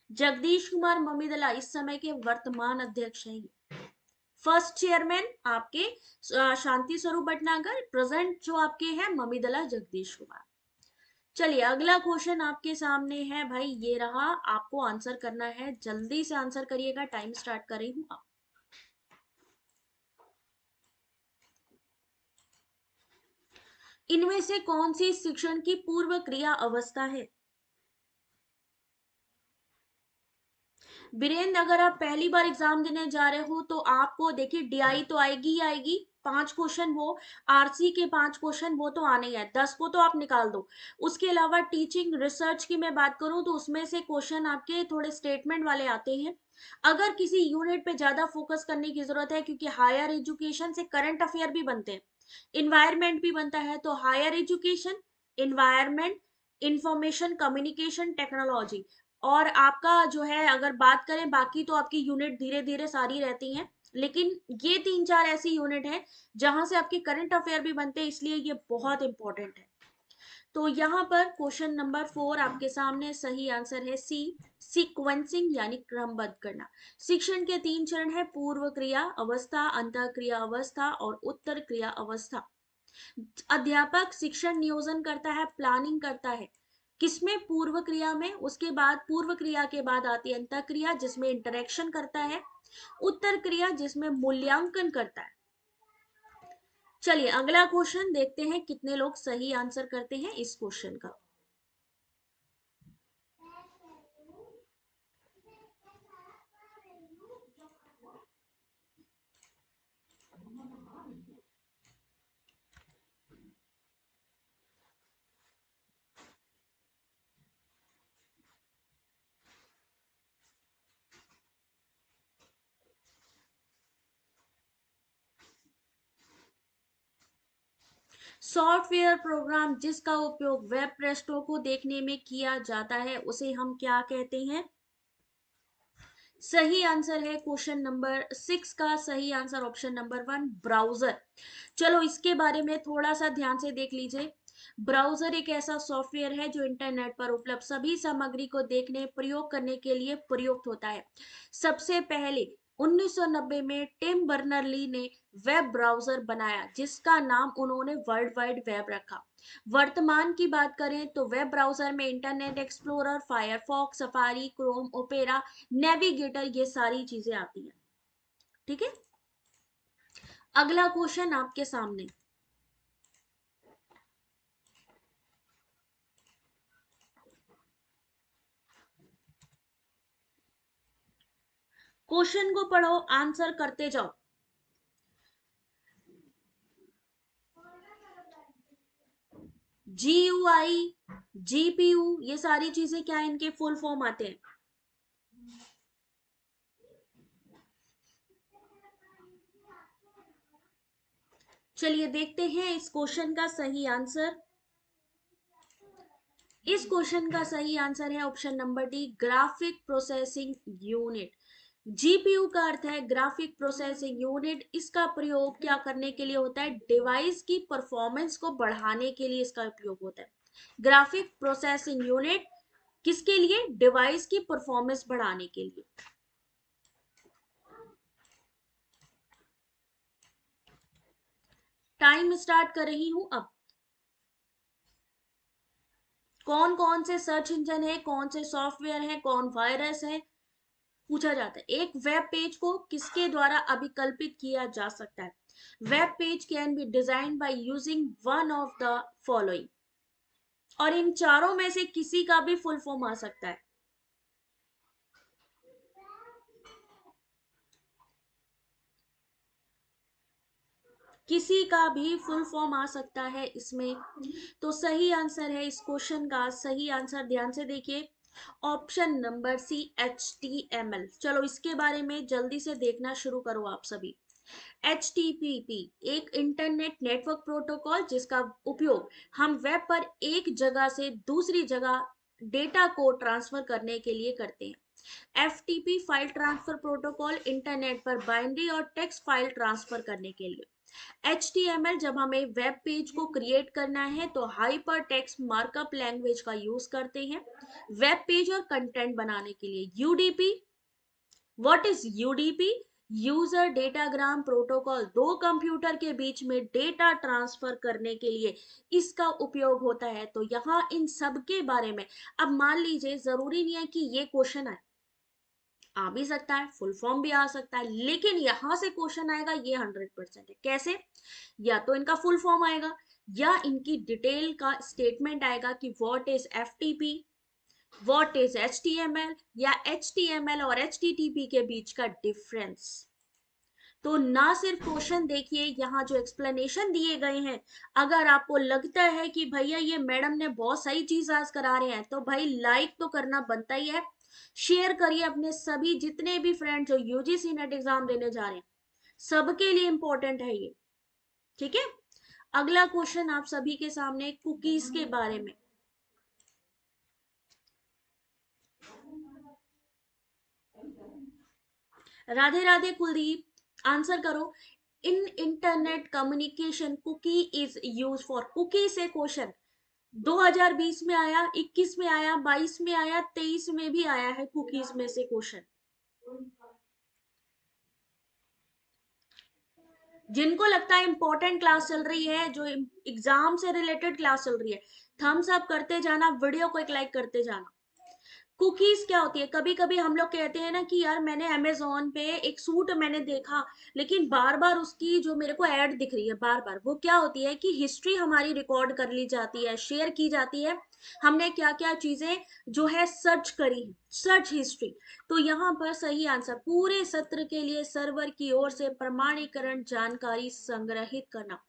जगदीश कुमार ममिदला इस समय के वर्तमान अध्यक्ष हैं। फर्स्ट चेयरमैन आपके शांति स्वरूप भटनागर, प्रेजेंट जो आपके हैं ममिदला जगदीश कुमार। चलिए अगला क्वेश्चन आपके सामने है भाई, ये रहा। आपको आंसर करना है, जल्दी से आंसर करिएगा, टाइम स्टार्ट कर रही हूं आप। इनमें से कौन सी शिक्षण की पूर्व क्रिया अवस्था है? वीरेंद्र अगर आप पहली बार एग्जाम देने जा रहे हो तो आपको देखिए डीआई तो आएगी ही आएगी, 5 क्वेश्चन वो, आरसी के 5 क्वेश्चन वो तो आने ही है, 10 को तो आप निकाल दो। उसके अलावा टीचिंग रिसर्च की मैं बात करूं तो उसमें से क्वेश्चन आपके थोड़े स्टेटमेंट वाले आते हैं। अगर किसी यूनिट पे ज्यादा फोकस करने की जरूरत है, क्योंकि हायर एजुकेशन से करंट अफेयर भी बनते हैं, इन्वायरमेंट भी बनता है, तो higher education, environment, information communication technology. और आपका जो है अगर बात करें बाकी तो आपकी यूनिट धीरे धीरे सारी रहती हैं। लेकिन ये 3-4 ऐसी यूनिट है जहां से आपके करंट अफेयर भी बनते हैं, इसलिए ये बहुत इंपॉर्टेंट है। तो यहाँ पर क्वेश्चन नंबर 4 आपके सामने, सही आंसर है सी, सीक्वेंसिंग यानी क्रमबद्ध करना। शिक्षण के 3 चरण है, पूर्व क्रिया अवस्था, अंतः क्रिया अवस्था और उत्तर क्रिया अवस्था। अध्यापक शिक्षण नियोजन करता है, प्लानिंग करता है, किसमें? पूर्व क्रिया में। उसके बाद पूर्व क्रिया के बाद आती है अंतः क्रिया जिसमें इंटरेक्शन करता है, उत्तर क्रिया जिसमें मूल्यांकन करता है। चलिए अगला क्वेश्चन देखते हैं कितने लोग सही आंसर करते हैं इस क्वेश्चन का। सॉफ्टवेयर प्रोग्राम जिसका उपयोग वेब पृष्ठों को देखने में किया जाता है उसे हम क्या कहते हैं? सही आंसर है क्वेश्चन नंबर 6 का सही आंसर ऑप्शन नंबर 1, ब्राउजर। चलो इसके बारे में थोड़ा सा ध्यान से देख लीजिए। ब्राउजर एक ऐसा सॉफ्टवेयर है जो इंटरनेट पर उपलब्ध सभी सामग्री को देखने प्रयोग करने के लिए प्रयुक्त होता है। सबसे पहले 1990 में टिम बर्नर ली ने वेब ब्राउजर बनाया जिसका नाम उन्होंने वर्ल्ड वाइड वेब रखा। वर्तमान की बात करें तो वेब ब्राउजर में internet explorer, Firefox, safari, Chrome, opera, navigator ये सारी चीजें आती हैं। ठीक है, अगला क्वेश्चन आपके सामने। क्वेश्चन को पढ़ो, आंसर करते जाओ। GUI, GPU ये सारी चीजें क्या इनके फुल फॉर्म आते हैं? चलिए देखते हैं इस क्वेश्चन का सही आंसर। इस क्वेश्चन का सही आंसर है option number D, graphic processing unit. GPU का अर्थ है ग्राफिक प्रोसेसिंग यूनिट। इसका प्रयोग क्या करने के लिए होता है? डिवाइस की परफॉर्मेंस को बढ़ाने के लिए इसका उपयोग होता है। ग्राफिक प्रोसेसिंग यूनिट किसके लिए? डिवाइस की परफॉर्मेंस बढ़ाने के लिए। टाइम स्टार्ट कर रही हूं अब। कौन कौन से सर्च इंजन है, कौन से सॉफ्टवेयर है, कौन वायरस है, पूछा जाता है। एक वेब पेज को किसके द्वारा अभिकल्पित किया जा सकता है? Web page can be design by using one of the following. और इन चारों में से किसी का भी फुल फॉर्म आ सकता है। किसी का भी फुल फॉर्म आ सकता है इसमें। तो सही आंसर है इस क्वेश्चन का, सही आंसर ध्यान से देखिए, ऑप्शन नंबर सी, HTML। चलो इसके बारे में जल्दी से देखना शुरू करो आप सभी। HTTP एक इंटरनेट नेटवर्क प्रोटोकॉल जिसका उपयोग हम वेब पर एक जगह से दूसरी जगह डेटा को ट्रांसफर करने के लिए करते हैं। FTP file transfer protocol internet पर बाइनरी और टेक्स्ट फाइल ट्रांसफर करने के लिए। HTML जब हमें वेब पेज को क्रिएट करना है तो हाइपर टेक्स्ट मार्कअप लैंग्वेज का यूज करते हैं वेब पेज और कंटेंट बनाने के लिए। UDP, what is UDP? User datagram protocol, दो कंप्यूटर के बीच में डेटा ट्रांसफर करने के लिए इसका उपयोग होता है। तो यहाँ इन सब के बारे में, अब मान लीजिए जरूरी नहीं है कि ये क्वेश्चन आए, आ भी सकता है, फुल फॉर्म भी आ सकता है, लेकिन यहां से क्वेश्चन आएगा ये 100% है। कैसे? या तो इनका फुल फॉर्म आएगा या इनकी डिटेल का स्टेटमेंट आएगा कि what is FTP, what is HTML, या HTML और HTTP के बीच का डिफरेंस। तो ना सिर्फ क्वेश्चन देखिए, यहाँ जो एक्सप्लेनेशन दिए गए हैं, अगर आपको लगता है कि भैया ये मैडम ने बहुत सही चीज आज करा रहे हैं तो भाई लाइक तो करना बनता ही है। शेयर करिए अपने सभी जितने भी फ्रेंड जो यूजीसी नेट एग्जाम देने जा रहे हैं, सबके लिए इंपॉर्टेंट है ये। ठीक है, अगला क्वेश्चन आप सभी के सामने कुकीज के बारे में। राधे राधे कुलदीप। आंसर करो। In internet communication cookie is use for, cookie से क्वेश्चन 2020 में आया, 21 में आया, 22 में आया, 23 में भी आया है कुकीज में से क्वेश्चन। जिनको लगता है इंपॉर्टेंट क्लास चल रही है, जो एग्जाम से रिलेटेड क्लास चल रही है, थम्स अप करते जाना, वीडियो को एक लाइक करते जाना। कुकीज क्या होती है? कभी कभी हम लोग कहते हैं ना कि यार मैंने अमेजोन पे एक सूट मैंने देखा, लेकिन बार बार उसकी जो मेरे को ऐड दिख रही है बार बार, वो क्या होती है कि हिस्ट्री हमारी रिकॉर्ड कर ली जाती है, शेयर की जाती है, हमने क्या क्या चीजें जो है सर्च करी, सर्च हिस्ट्री। तो यहाँ पर सही आंसर, पूरे सत्र के लिए सर्वर की ओर से प्रमाणीकरण जानकारी संग्रहित करना।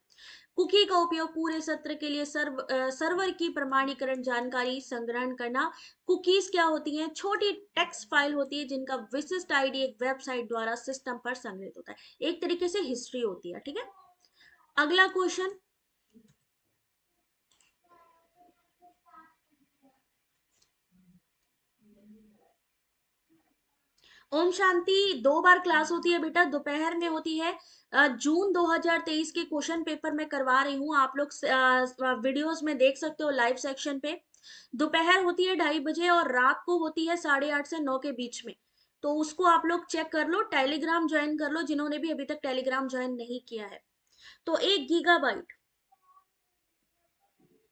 कुकी का उपयोग पूरे सत्र के लिए सर्वर की प्रमाणीकरण जानकारी संग्रहण करना। कुकीज क्या होती हैं? छोटी टेक्स्ट फाइल होती है जिनका विशिष्ट आईडी एक वेबसाइट द्वारा सिस्टम पर संग्रहित होता है, एक तरीके से हिस्ट्री होती है। ठीक है, अगला क्वेश्चन। ओम शांति, 2 बार क्लास होती है बेटा, दोपहर में होती है। जून 2023 के क्वेश्चन पेपर में करवा रही हूँ, आप लोग वीडियोस में देख सकते हो लाइव सेक्शन पे। दोपहर होती है 2:30 बजे और रात को होती है 8:30 से 9 के बीच में। तो उसको आप लोग चेक कर लो, टेलीग्राम ज्वाइन कर लो जिन्होंने भी अभी तक टेलीग्राम ज्वाइन नहीं किया है। तो 1 गीगाबाइट,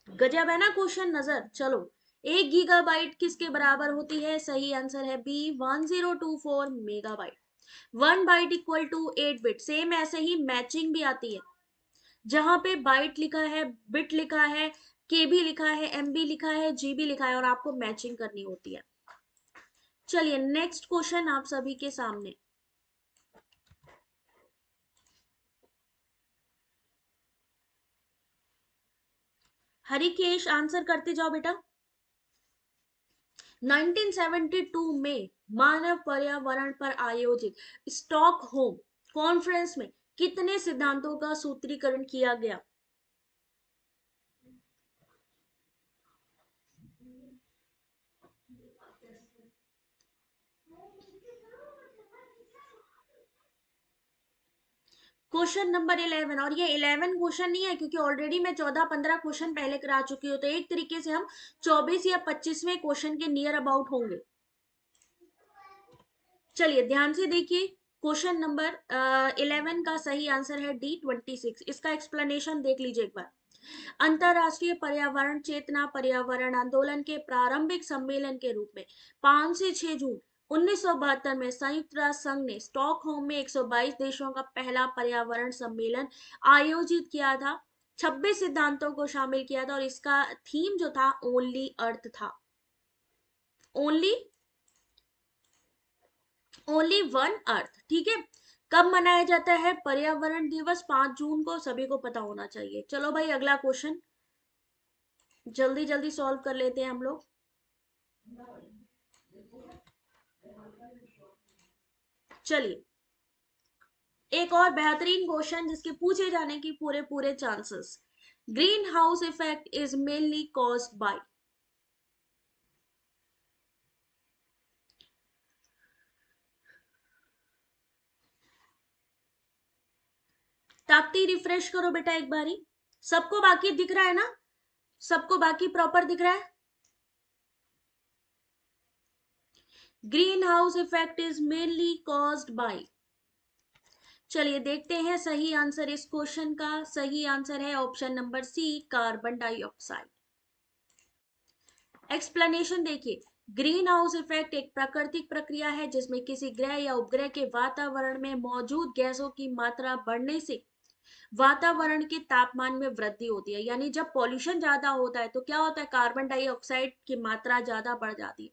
गजब है ना क्वेश्चन, नजर चलो। 1 गीगाबाइट किसके बराबर होती है? सही आंसर है B, 1024 megabyte. 1 byte equal to 8 bit. Same ऐसे ही मैचिंग भी आती है, जहां पे बाइट लिखा है, बिट लिखा है, केबी लिखा है, एमबी लिखा है, जीबी लिखा है, और आपको मैचिंग करनी होती है। चलिए नेक्स्ट क्वेश्चन आप सभी के सामने। हरिकेश आंसर करते जाओ बेटा। 1972 में मानव पर्यावरण पर आयोजित स्टॉकहोम कॉन्फ्रेंस में कितने सिद्धांतों का सूत्रीकरण किया गया? क्वेश्चन नंबर 11, और ये 11 क्वेश्चन नहीं है क्योंकि ऑलरेडी मैं 14-15 क्वेश्चन पहले करा चुकी हूँ, तो एक तरीके से हम 24 या 25वें क्वेश्चन के नियर अबाउट होंगे। चलिए ध्यान से देखिए, क्वेश्चन नंबर 11 का सही आंसर है डी, 26। इसका एक्सप्लेनेशन देख लीजिए एक बार। अंतरराष्ट्रीय पर्यावरण चेतना पर्यावरण आंदोलन के प्रारंभिक सम्मेलन के रूप में 5 से 6 जून 1972 में संयुक्त राष्ट्र संघ ने स्टॉकहोम में 122 देशों का पहला पर्यावरण सम्मेलन आयोजित किया था। 26 सिद्धांतों को शामिल किया था और इसका थीम जो था ओनली अर्थ था। Only, only one earth. ठीक है, कब मनाया जाता है पर्यावरण दिवस? 5 जून को, सभी को पता होना चाहिए। चलो भाई अगला क्वेश्चन जल्दी जल्दी सॉल्व कर लेते हैं हम लोग। चलिए एक और बेहतरीन क्वेश्चन जिसके पूछे जाने की पूरे पूरे chances. Greenhouse effect is mainly caused by. ताकती रिफ्रेश करो बेटा एक बारी। सबको बाकी दिख रहा है ना? सबको बाकी प्रॉपर दिख रहा है? Green house effect is mainly caused bye. चलिए देखते हैं सही आंसर इस क्वेश्चन का। सही आंसर है option number C, carbon dioxide. Explanation देखिए, ग्रीन हाउस इफेक्ट एक प्राकृतिक प्रक्रिया है जिसमें किसी ग्रह या उपग्रह के वातावरण में मौजूद गैसों की मात्रा बढ़ने से वातावरण के तापमान में वृद्धि होती है। यानी जब पॉल्यूशन ज्यादा होता है तो क्या होता है, कार्बन डाइऑक्साइड की मात्रा ज्यादा बढ़ जाती है,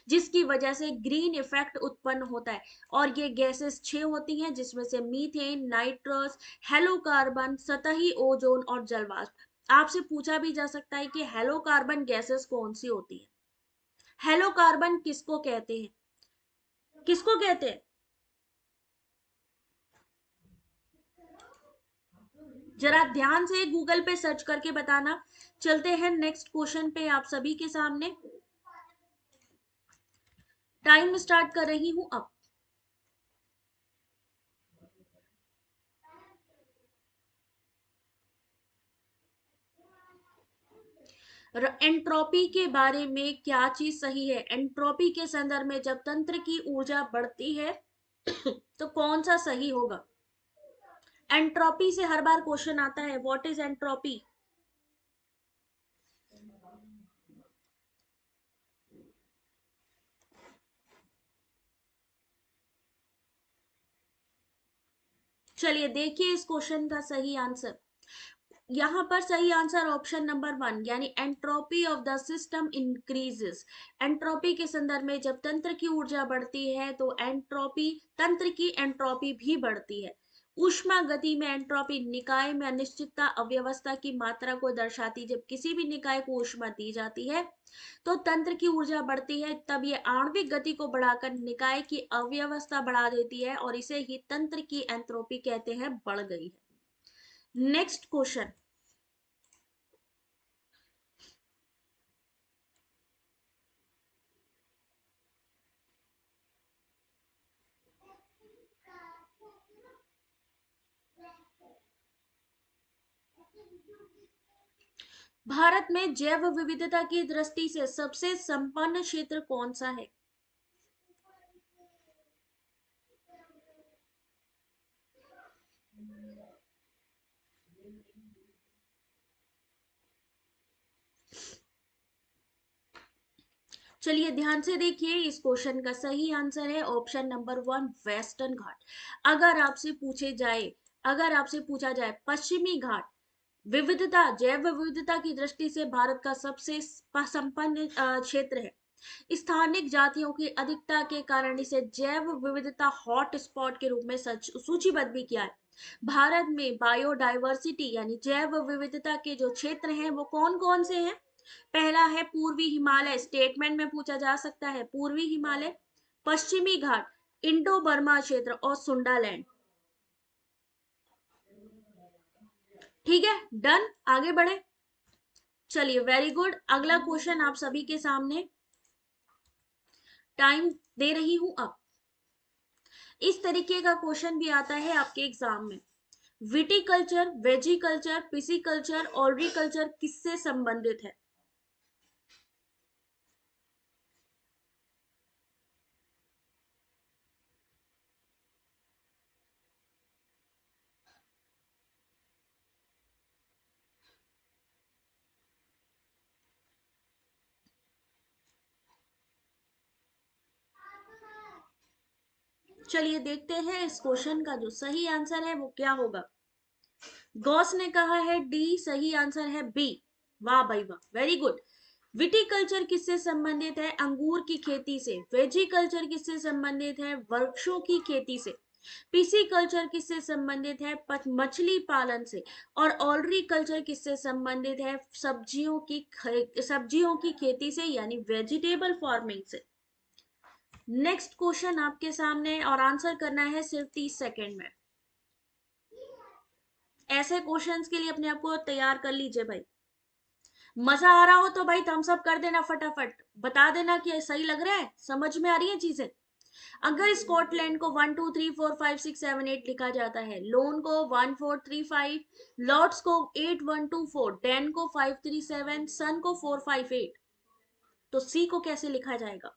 जिसकी वजह से ग्रीन इफेक्ट उत्पन्न होता है। और ये गैसेस 6 होती हैं जिसमें से मीथेन, नाइट्रस, हेलो कार्बन, सतही ओजोन और जलवाष्प। आपसे पूछा भी जा सकता है कि हेलो कार्बन गैसेस कौन सी होती है? हेलो कार्बन किसको कहते हैं? किसको कहते हैं? जरा ध्यान से गूगल पे सर्च करके बताना। चलते हैं नेक्स्ट क्वेश्चन पे आप सभी के सामने। टाइम स्टार्ट कर रही हूं अब। एंट्रोपी के बारे में क्या चीज सही है? एंट्रोपी के संदर्भ में जब तंत्र की ऊर्जा बढ़ती है तो कौन सा सही होगा? एंट्रोपी से हर बार क्वेश्चन आता है, व्हाट इज एंट्रोपी? चलिए देखिए इस क्वेश्चन का सही आंसर। यहां पर सही आंसर ऑप्शन नंबर 1 यानी entropy of the system increases. Entropy के संदर्भ में जब तंत्र की ऊर्जा बढ़ती है तो एंट्रोपी, तंत्र की एंट्रोपी भी बढ़ती है। ऊष्मा गति में एंट्रोपी निकाय में अनिश्चितता अव्यवस्था की मात्रा को दर्शाती। जब किसी भी निकाय को ऊष्मा दी जाती है तो तंत्र की ऊर्जा बढ़ती है, तब ये आणविक गति को बढ़ाकर निकाय की अव्यवस्था बढ़ा देती है और इसे ही तंत्र की एंट्रोपी कहते हैं, बढ़ गई है। Next question. भारत में जैव विविधता की दृष्टि से सबसे संपन्न क्षेत्र कौन सा है? चलिए ध्यान से देखिए, इस क्वेश्चन का सही आंसर है ऑप्शन नंबर 1 वेस्टर्न घाट। अगर आपसे पूछे जाए, अगर आपसे पूछा जाए पश्चिमी घाट विविधता, जैव विविधता की दृष्टि से भारत का सबसे संपन्न क्षेत्र है। स्थानिक जातियों की अधिकता के कारण इसे जैव विविधता हॉट स्पॉट के रूप में सूचीबद्ध भी किया है। भारत में बायोडायवर्सिटी यानी जैव विविधता के जो क्षेत्र हैं वो कौन कौन से हैं? पहला है पूर्वी हिमालय, स्टेटमेंट में पूछा जा सकता है, पूर्वी हिमालय, पश्चिमी घाट, इंडो बर्मा क्षेत्र और सुंडालैंड। ठीक है, डन, आगे बढ़े। चलिए वेरी गुड, अगला क्वेश्चन आप सभी के सामने टाइम दे रही हूं अब। इस तरीके का क्वेश्चन भी आता है आपके एग्जाम में। विटिकल्चर, वेजिकल्चर, पिसिकल्चर, ऑलरिकल्चर किससे संबंधित है? चलिए देखते हैं इस क्वेश्चन का जो सही आंसर है वो क्या होगा। गॉस ने कहा है डी, सही आंसर है बी। वाह भाई वाह, वेरी गुड। विटिकल्चर किससे संबंधित है? अंगूर की खेती से। वेजिकल्चर किससे संबंधित है? वृक्षों की खेती से। पिसिकल्चर किससे संबंधित है? मछली पालन से। और ऑलरी कल्चर किससे संबंधित है? सब्जियों की खेती से यानी वेजिटेबल फार्मिंग से। नेक्स्ट क्वेश्चन आपके सामने और आंसर करना है सिर्फ 30 सेकेंड में। ऐसे क्वेश्चंस के लिए अपने आप को तैयार कर लीजिए भाई। मजा आ रहा हो तो भाई थम्स अप कर देना, फटाफट बता देना कि सही लग रहा है, समझ में आ रही है चीजें। अगर स्कॉटलैंड को 1 2 3 4 5 6 7 8 लिखा जाता है, लोन को 1 4 3 5, लॉर्ड्स को 8 1 2 4, डेन को 5 3 7, सन को 4 5 8, तो सी को कैसे लिखा जाएगा?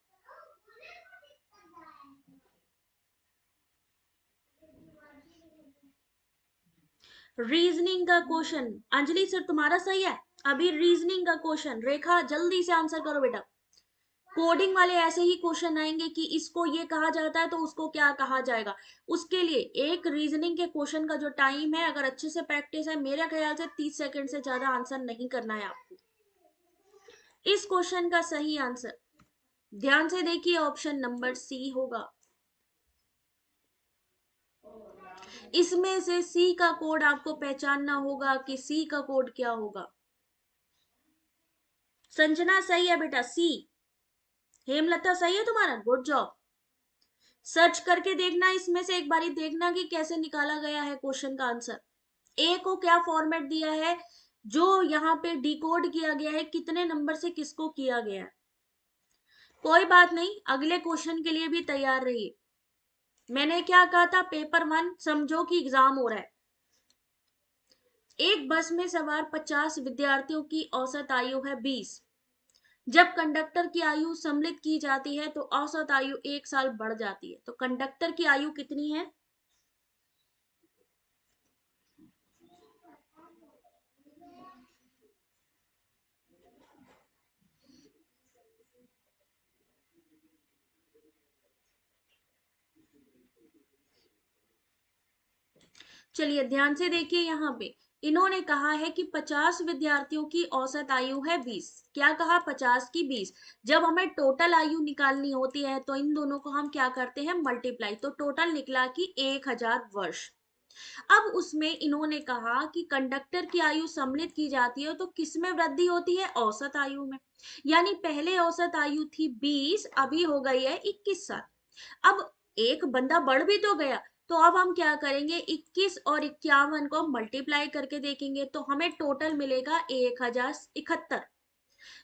रीजनिंग का क्वेश्चन, अंजलि सर तुम्हारा सही है। अभी रीजनिंग का क्वेश्चन, रेखा जल्दी से आंसर करो बेटा। कोडिंग वाले ऐसे ही क्वेश्चन आएंगे कि इसको ये कहा जाता है तो उसको क्या कहा जाएगा। उसके लिए एक रीजनिंग के क्वेश्चन का जो टाइम है, अगर अच्छे से प्रैक्टिस है, मेरे ख्याल से 30 सेकंड से ज्यादा आंसर नहीं करना है आपको। इस क्वेश्चन का सही आंसर ध्यान से देखिए ऑप्शन नंबर सी होगा। इसमें से सी का कोड आपको पहचानना होगा कि सी का कोड क्या होगा। संजना सही है बेटा, सी। हेमलता सही है तुम्हारा, गुड जॉब। सर्च करके देखना, इसमें से एक बारी देखना कि कैसे निकाला गया है क्वेश्चन का आंसर। ए को क्या फॉर्मेट दिया है, जो यहाँ पे डिकोड किया गया है, कितने नंबर से किसको किया गया है। कोई बात नहीं, अगले क्वेश्चन के लिए भी तैयार रहिए। मैंने क्या कहा था, पेपर 1 समझो कि एग्जाम हो रहा है। एक बस में सवार 50 विद्यार्थियों की औसत आयु है 20। जब कंडक्टर की आयु सम्मिलित की जाती है तो औसत आयु 1 साल बढ़ जाती है। तो कंडक्टर की आयु कितनी है? चलिए ध्यान से देखिए, यहाँ पे इन्होंने कहा है कि 50 विद्यार्थियों की औसत आयु है 20। क्या कहा? 50 की 20। जब हमें टोटल आयु निकालनी होती है तो इन दोनों को हम क्या करते हैं? मल्टीप्लाई। तो टोटल निकला कि 1000 वर्ष। अब उसमें इन्होंने कहा कि कंडक्टर की आयु सम्मिलित की जाती है तो किसमें वृद्धि होती है? औसत आयु में। यानी पहले औसत आयु थी 20, अभी हो गई है 21 साल। अब एक बंदा बढ़ भी तो गया, तो अब हम क्या करेंगे? 21 और 51 को मल्टीप्लाई करके देखेंगे तो हमें टोटल मिलेगा 1071।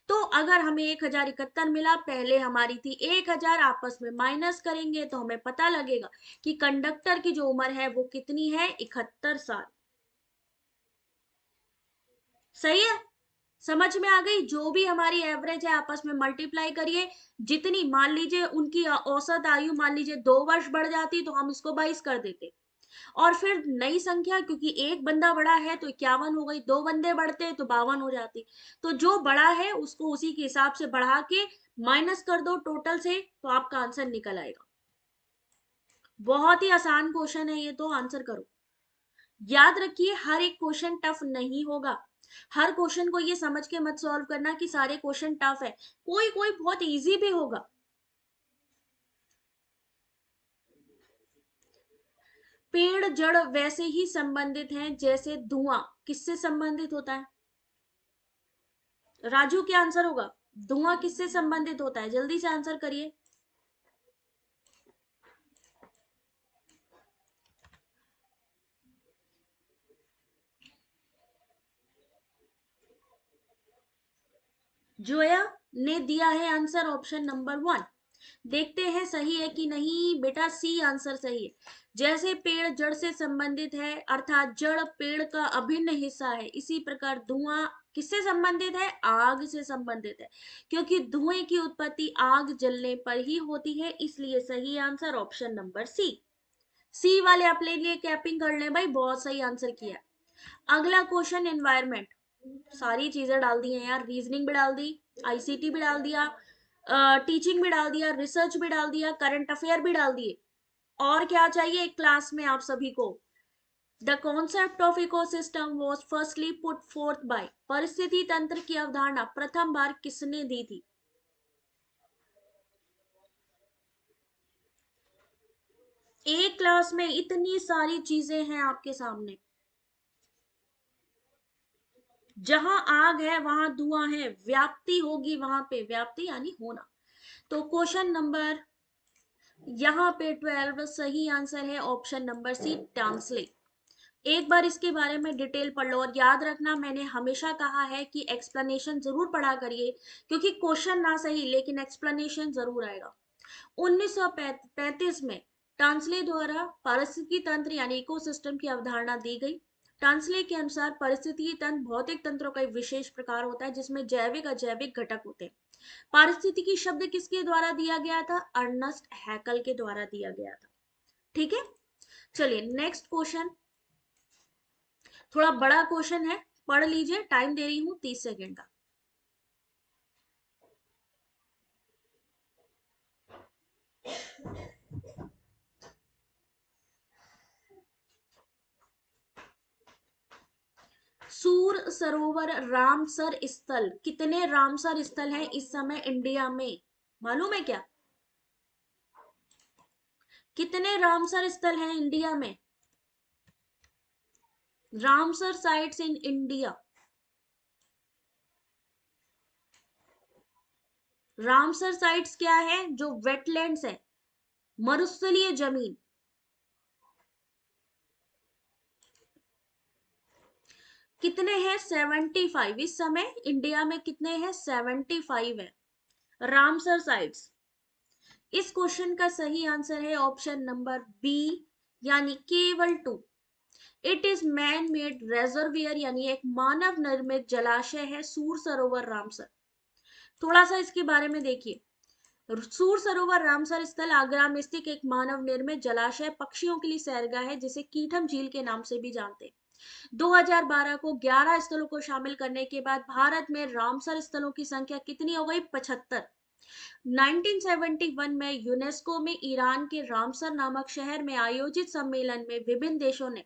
तो अगर हमें 1071 मिला, पहले हमारी थी 1000, आपस में माइनस करेंगे तो हमें पता लगेगा कि कंडक्टर की जो उम्र है वो कितनी है? 71 साल। सही है? समझ में आ गई? जो भी हमारी एवरेज है आपस में मल्टीप्लाई करिए। जितनी मान लीजिए उनकी औसत आयु मान लीजिए 2 वर्ष बढ़ जाती तो हम इसको 22 कर देते। और फिर नई संख्या, क्योंकि एक बंदा बड़ा है तो 51 हो गई, 2 बंदे बढ़ते तो 52 हो जाती। तो जो बड़ा है उसको उसी के हिसाब से बढ़ा के माइनस कर दो टोटल से, तो आपका आंसर निकल आएगा। बहुत ही आसान क्वेश्चन है ये, तो आंसर करो। याद रखिए हर एक क्वेश्चन टफ नहीं होगा। हर क्वेश्चन को ये समझ के मत सॉल्व करना कि सारे क्वेश्चन टफ है, कोई कोई बहुत इजी भी होगा। पेड़ जड़ वैसे ही संबंधित हैं जैसे धुआं किससे संबंधित होता है? राजू क्या आंसर होगा? धुआं किससे संबंधित होता है? जल्दी से आंसर करिए। जोया ने दिया है आंसर ऑप्शन नंबर 1। देखते हैं सही है कि नहीं। बेटा सी आंसर सही है। जैसे पेड़ जड़ से संबंधित है, अर्थात जड़ पेड़ का अभिन्न हिस्सा है, इसी प्रकार धुआं किससे संबंधित है? आग से संबंधित है, क्योंकि धुएं की उत्पत्ति आग जलने पर ही होती है। इसलिए सही आंसर ऑप्शन नंबर सी। सी वाले अपने लिए कैपिंग कर लें भाई, बहुत सही आंसर किया। अगला क्वेश्चन एनवायरमेंट। सारी चीजें डाल दी हैं यार, रीजनिंग भी डाल दी, आईसीटी भी डाल दिया, टीचिंग भी डाल दिया, रिसर्च भी डाल दिया, करंट अफेयर भी डाल दिए। और क्या चाहिए एक क्लास में आप सभी को? The concept of ecosystem was firstly put forth by, परिस्थिति तंत्र की अवधारणा प्रथम बार किसने दी थी? एक क्लास में इतनी सारी चीजें हैं आपके सामने। जहां आग है वहां धुआं है, व्याप्ति होगी वहां पे, व्याप्ति यानी होना। तो क्वेश्चन नंबर यहाँ पे 12 सही आंसर है ऑप्शन नंबर सी, ट्रांसलेट। एक बार इसके बारे में डिटेल पढ़ लो, और याद रखना मैंने हमेशा कहा है कि एक्सप्लेनेशन जरूर पढ़ा करिए, क्योंकि क्वेश्चन ना सही लेकिन एक्सप्लेनेशन जरूर आएगा। 1935 में टांसले द्वारा पारिस्थितिकी तंत्र यानी इकोसिस्टम की अवधारणा दी गई। टांसले के अनुसार पारिस्थितिकी तंत्र भौतिक तंत्रों का एक विशेष प्रकार होता है जिसमें जैविक अजैविक घटक होते हैं। पारिस्थितिकी शब्द किसके द्वारा दिया गया था? अर्नस्ट हैकल के द्वारा दिया गया था। ठीक है, चलिए नेक्स्ट क्वेश्चन। थोड़ा बड़ा क्वेश्चन है, पढ़ लीजिए, टाइम दे रही हूं 30 सेकेंड का। सूर सरोवर रामसर स्थल, कितने रामसर स्थल हैं इस समय इंडिया में? मालूम है क्या? कितने रामसर स्थल हैं इंडिया में? Ramsar sites in India. Ramsar sites क्या है? जो वेटलैंड्स है, मरुस्थलीय जमीन। कितने हैं? 75। इस समय इंडिया में कितने हैं? 75 है रामसर साइट्स। इस क्वेश्चन का सही आंसर है ऑप्शन नंबर बी, यानी केवल 2। इट इज मैन मेड रेजर्वियर, यानी एक मानव निर्मित जलाशय है सूर सरोवर रामसर। थोड़ा सा इसके बारे में देखिए। सूर सरोवर रामसर स्थल आगरा में स्थित एक मानव निर्मित जलाशय पक्षियों के लिए सैरगाह है, जिसे कीठम झील के नाम से भी जानते हैं। 2012 को 11 स्थलों को शामिल करने के बाद भारत में रामसर स्थलों की संख्या कितनी हो गई? 75। 1971 में यूनेस्को में ईरान के रामसर नामक शहर में आयोजित सम्मेलन में विभिन्न देशों ने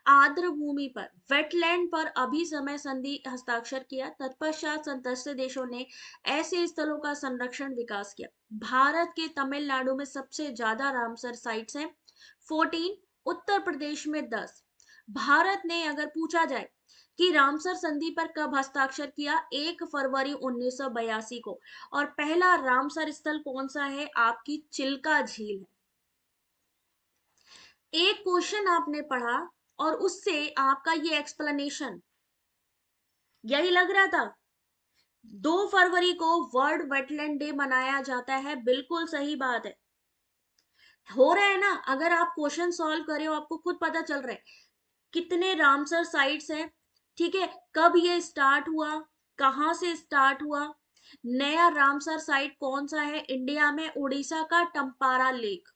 आर्द्र भूमि पर वेटलैंड पर अभिसमय संधि हस्ताक्षर किया। तत्पश्चात सदस्य देशों ने ऐसे स्थलों का संरक्षण विकास किया। भारत के तमिलनाडु में सबसे ज्यादा रामसर साइट्स हैं 14, उत्तर प्रदेश में 10। भारत ने अगर पूछा जाए कि रामसर संधि पर कब हस्ताक्षर किया, 1 फरवरी 1982 को। और पहला रामसर स्थल कौन सा है? आपकी चिल्का झील है। एक क्वेश्चन आपने पढ़ा और उससे आपका ये एक्सप्लेनेशन यही लग रहा था। 2 फरवरी को वर्ल्ड वेटलैंड डे मनाया जाता है, बिल्कुल सही बात है। हो रहा है ना? अगर आप क्वेश्चन सॉल्व करे हो आपको खुद पता चल रहा है कितने रामसर साइट्स हैं। ठीक है, कब ये स्टार्ट हुआ, कहां से स्टार्ट हुआ। नया रामसर साइट कौन सा है इंडिया में? उड़ीसा का टम्पारा लेक।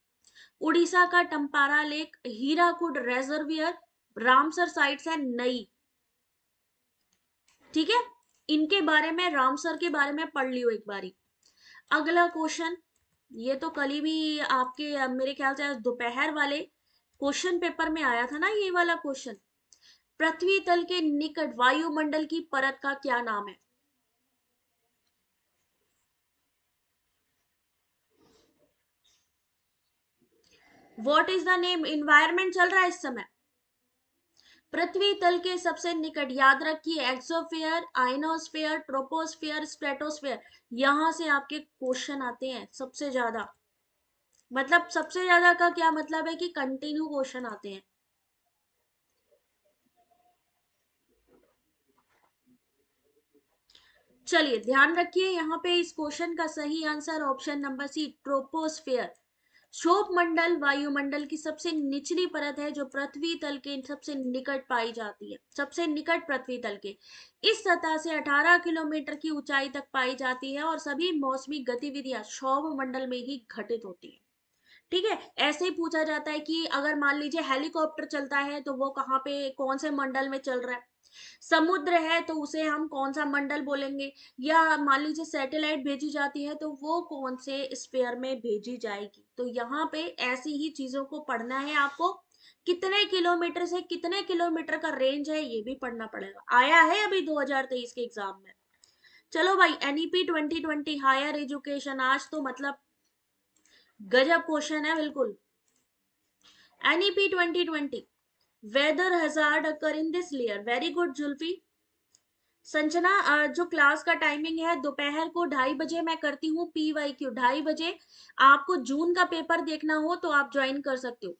उड़ीसा का Tampara lake, Hirakud रेजर्वियर, Ramsar sites है नई। ठीक है, इनके बारे में, रामसर के बारे में पढ़ लियो एक बारी। अगला क्वेश्चन, ये तो कल ही भी आपके मेरे ख्याल से दोपहर वाले क्वेश्चन पेपर में आया था ना ये वाला क्वेश्चन। पृथ्वी तल के निकट वायुमंडल की परत का क्या नाम है? What is the name? Environment चल रहा है इस समय। पृथ्वी तल के सबसे निकट, याद रखिए, एक्सोस्फेयर, आइनोस्फेयर, ट्रोपोस्फेयर, स्ट्रेटोस्फेयर। यहां से आपके क्वेश्चन आते हैं सबसे ज्यादा। मतलब सबसे ज्यादा का क्या मतलब है कि कंटिन्यू क्वेश्चन आते हैं। चलिए ध्यान रखिए, यहाँ पे इस क्वेश्चन का सही answer option number C, troposphere. क्षोभ मंडल वायुमंडल की सबसे निचली परत है जो पृथ्वी तल के सबसे निकट पाई जाती है, सबसे निकट पृथ्वी तल के। इस सतह से 18 किलोमीटर की ऊंचाई तक पाई जाती है और सभी मौसमी गतिविधियां क्षोभ मंडल में ही घटित होती है। ठीक है, ऐसे ही पूछा जाता है कि अगर मान लीजिए हेलीकॉप्टर चलता है तो वो कहाँ पे, कौन से मंडल में चल रहा है। समुद्र है तो उसे हम कौन सा मंडल बोलेंगे। या मान लीजिए सैटेलाइट भेजी जाती है तो वो कौन से स्फीयर में भेजी जाएगी। तो यहाँ पे ऐसी ही चीजों को पढ़ना है आपको। कितने किलोमीटर से कितने किलोमीटर का रेंज है ये भी पढ़ना पड़ेगा, आया है अभी 2023 के एग्जाम में। चलो भाई, एनईपी 2020 हायर एजुकेशन, आज तो मतलब गजब क्वेश्चन है बिल्कुल। NEP 2020 weather hazard occur in this layer. Very good Zulfi. Sanjana, जो क्लास का टाइमिंग है दोपहर को 2:30 बजे मैं करती हूँ PYQ 2:30 बजे। आपको जून का पेपर देखना हो तो आप ज्वाइन कर सकते हो।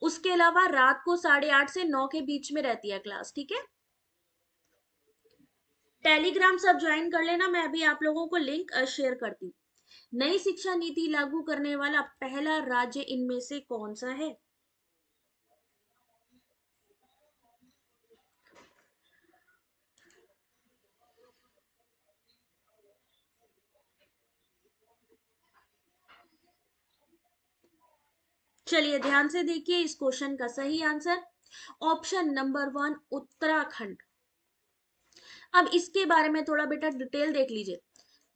उसके अलावा रात को 8:30 से 9 के बीच में रहती है क्लास। ठीक है, टेलीग्राम सब ज्वाइन कर लेना, मैं अभी आप लोगों को लिंक शेयर करती हूँ। नई शिक्षा नीति लागू करने वाला पहला राज्य इनमें से कौन सा है? चलिए ध्यान से देखिए इस क्वेश्चन का सही आंसर ऑप्शन नंबर 1, उत्तराखंड। अब इसके बारे में थोड़ा बेटा डिटेल देख लीजिए।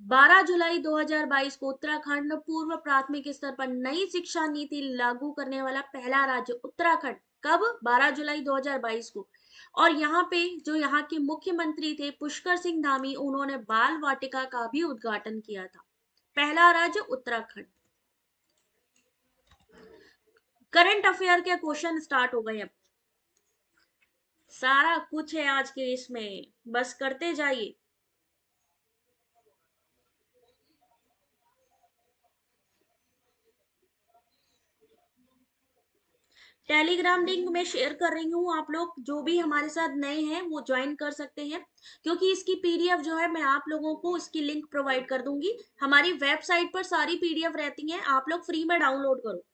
12 जुलाई 2022 को उत्तराखंड पूर्व प्राथमिक स्तर पर नई शिक्षा नीति लागू करने वाला पहला राज्य उत्तराखंड। कब? 12 जुलाई 2022 को। और यहाँ पे जो यहाँ के मुख्यमंत्री थे पुष्कर सिंह धामी, उन्होंने बाल वाटिका का भी उद्घाटन किया था। पहला राज्य उत्तराखंड। करंट अफेयर के क्वेश्चन स्टार्ट हो गए अब। सारा कुछ है आज के इसमें, बस करते जाइए। टेलीग्राम लिंक में शेयर कर रही हूँ, आप लोग जो भी हमारे साथ नए हैं वो ज्वाइन कर सकते हैं, क्योंकि इसकी PDF जो है मैं आप लोगों को इसकी लिंक प्रोवाइड कर दूंगी। हमारी वेबसाइट पर सारी PDF रहती हैं, आप लोग फ्री में डाउनलोड करो।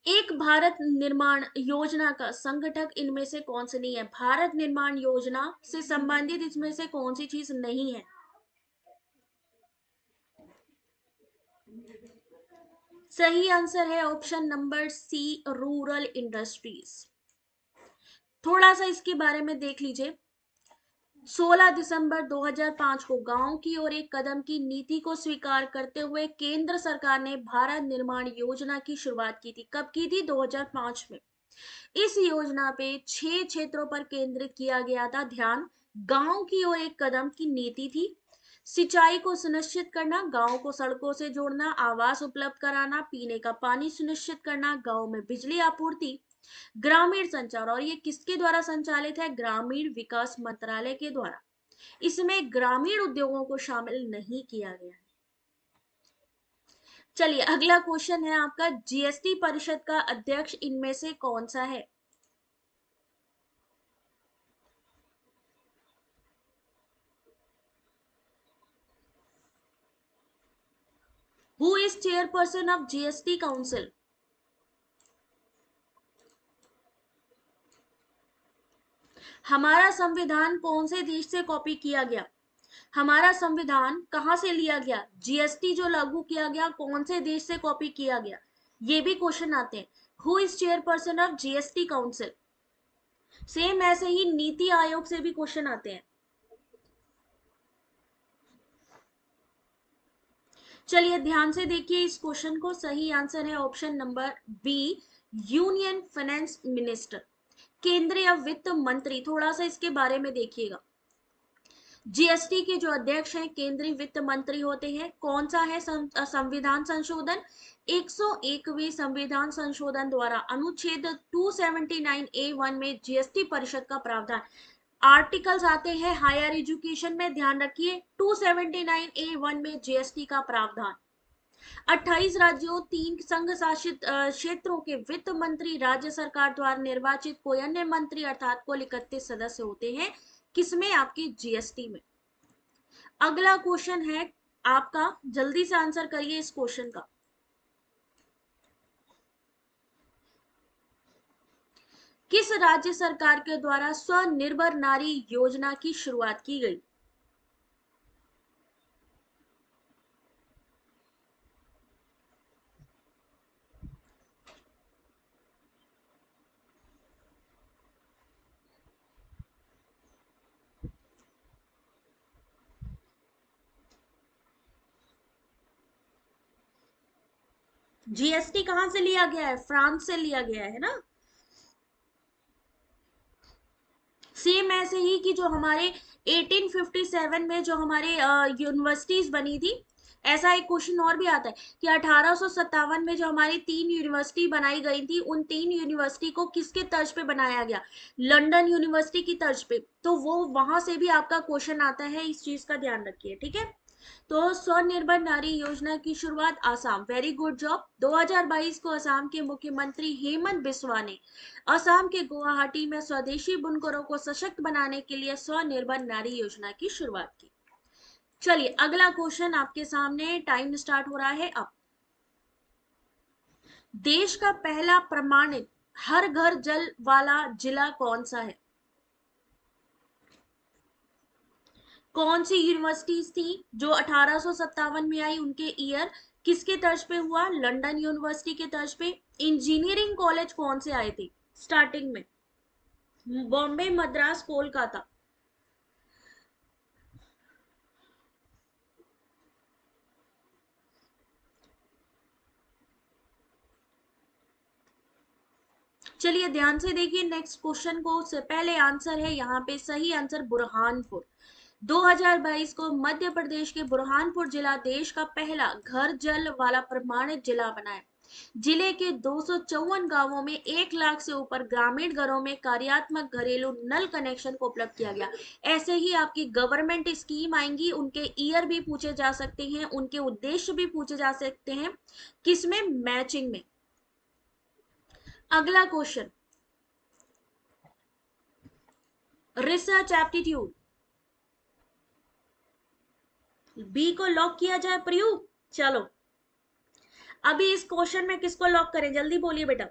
एक भारत निर्माण योजना का संगठक इनमें से कौन से नहीं है? भारत निर्माण योजना से संबंधित इसमें से कौन सी चीज नहीं है? सही आंसर है option number C, rural industries. थोड़ा सा इसके बारे में देख लीजिए। 16 दिसंबर 2005 को गांव की ओर एक कदम की नीति को स्वीकार करते हुए केंद्र सरकार ने भारत निर्माण योजना की शुरुआत की थी। कब की थी? 2005 में। इस योजना पे 6 क्षेत्रों पर केंद्रित किया गया था ध्यान। गांव की ओर एक कदम की नीति थी, सिंचाई को सुनिश्चित करना, गांव को सड़कों से जोड़ना, आवास उपलब्ध कराना, पीने का पानी सुनिश्चित करना, गांव में बिजली आपूर्ति, ग्रामीण संचार। और ये किसके द्वारा संचालित है? ग्रामीण विकास मंत्रालय के द्वारा। इसमें ग्रामीण उद्योगों को शामिल नहीं किया गया है। चलिए अगला क्वेश्चन है आपका, जीएसटी परिषद का अध्यक्ष इनमें से कौन सा है? Who is chairperson of GST council? हमारा संविधान कौन से देश से कॉपी किया गया? हमारा संविधान कहां से लिया गया? जीएसटी जो लागू किया गया कौन से देश से कॉपी किया गया? ये भी क्वेश्चन आते हैं। Who is chairperson of GST council? Same ऐसे ही नीति आयोग से भी क्वेश्चन आते हैं। चलिए ध्यान से देखिए इस क्वेश्चन को। सही आंसर है option number B, union finance minister, केंद्रीय वित्त मंत्री। थोड़ा सा इसके बारे में देखिएगा। जीएसटी के जो अध्यक्ष हैं केंद्रीय वित्त मंत्री होते हैं। कौन सा है? संविधान संशोधन, 101वें संविधान संशोधन द्वारा अनुच्छेद 279A1 में जीएसटी परिषद का प्रावधान। आर्टिकल्स आते हैं हायर एजुकेशन में, ध्यान रखिए। 279A1 में जीएसटी का प्रावधान। 28 राज्यों, 3 संघ शासित क्षेत्रों के वित्त मंत्री राज्य सरकार द्वारा निर्वाचित कोई अन्य मंत्री अर्थात कुल 31 सदस्य होते हैं। किसमें? आपकी जीएसटी में। अगला क्वेश्चन है आपका, जल्दी से आंसर करिए इस क्वेश्चन का। किस राज्य सरकार के द्वारा स्वनिर्भर नारी योजना की शुरुआत की गई? जीएसटी कहां से लिया गया है? फ्रांस से लिया गया है ना। सेम ऐसे ही कि जो हमारे 1857 में जो हमारे यूनिवर्सिटीज बनी थी, ऐसा एक क्वेश्चन और भी आता है कि 1857 में जो हमारी 3 यूनिवर्सिटी बनाई गई थी, उन 3 यूनिवर्सिटी को किसके तर्ज पे बनाया गया? लंदन यूनिवर्सिटी की तर्ज पे। तो वो वहां से भी आपका क्वेश्चन आता है, इस चीज का ध्यान रखिए, ठीक है। तो स्वनिर्भर नारी योजना की शुरुआत आसाम, वेरी गुड जॉब। 2022 को असम के मुख्यमंत्री हेमंत बिस्वा ने असम के गुवाहाटी में स्वदेशी बुनकरों को सशक्त बनाने के लिए स्वनिर्भर नारी योजना की शुरुआत की। चलिए अगला क्वेश्चन आपके सामने, टाइम स्टार्ट हो रहा है अब। देश का पहला प्रमाणित हर घर जल वाला जिला कौन सा है? कौन सी यूनिवर्सिटीज थी जो 1857 में आई? उनके ईयर किसके तर्ज पे हुआ? लंदन यूनिवर्सिटी के तर्ज पे। इंजीनियरिंग कॉलेज कौन से आए थे स्टार्टिंग में? बॉम्बे, मद्रास, कोलकाता। चलिए ध्यान से देखिए नेक्स्ट क्वेश्चन को। से पहले आंसर है यहाँ पे, सही आंसर बुरहानपुर। 2022 को मध्य प्रदेश के बुरहानपुर जिला देश का पहला घर जल वाला प्रमाणित जिला बना है। जिले के 254 गांवों में 1 लाख से ऊपर ग्रामीण घरों में कार्यात्मक घरेलू नल कनेक्शन को उपलब्ध किया गया। ऐसे ही आपकी गवर्नमेंट स्कीम आएंगी, उनके ईयर भी पूछे जा सकते हैं, उनके उद्देश्य भी पूछे जा सकते हैं। किसमें? मैचिंग में। अगला क्वेश्चन, रिसर्च एप्टीट्यूड। बी को लॉक किया जाए प्रयोग। चलो अभी इस क्वेश्चन में किसको लॉक करें, जल्दी बोलिए बेटा।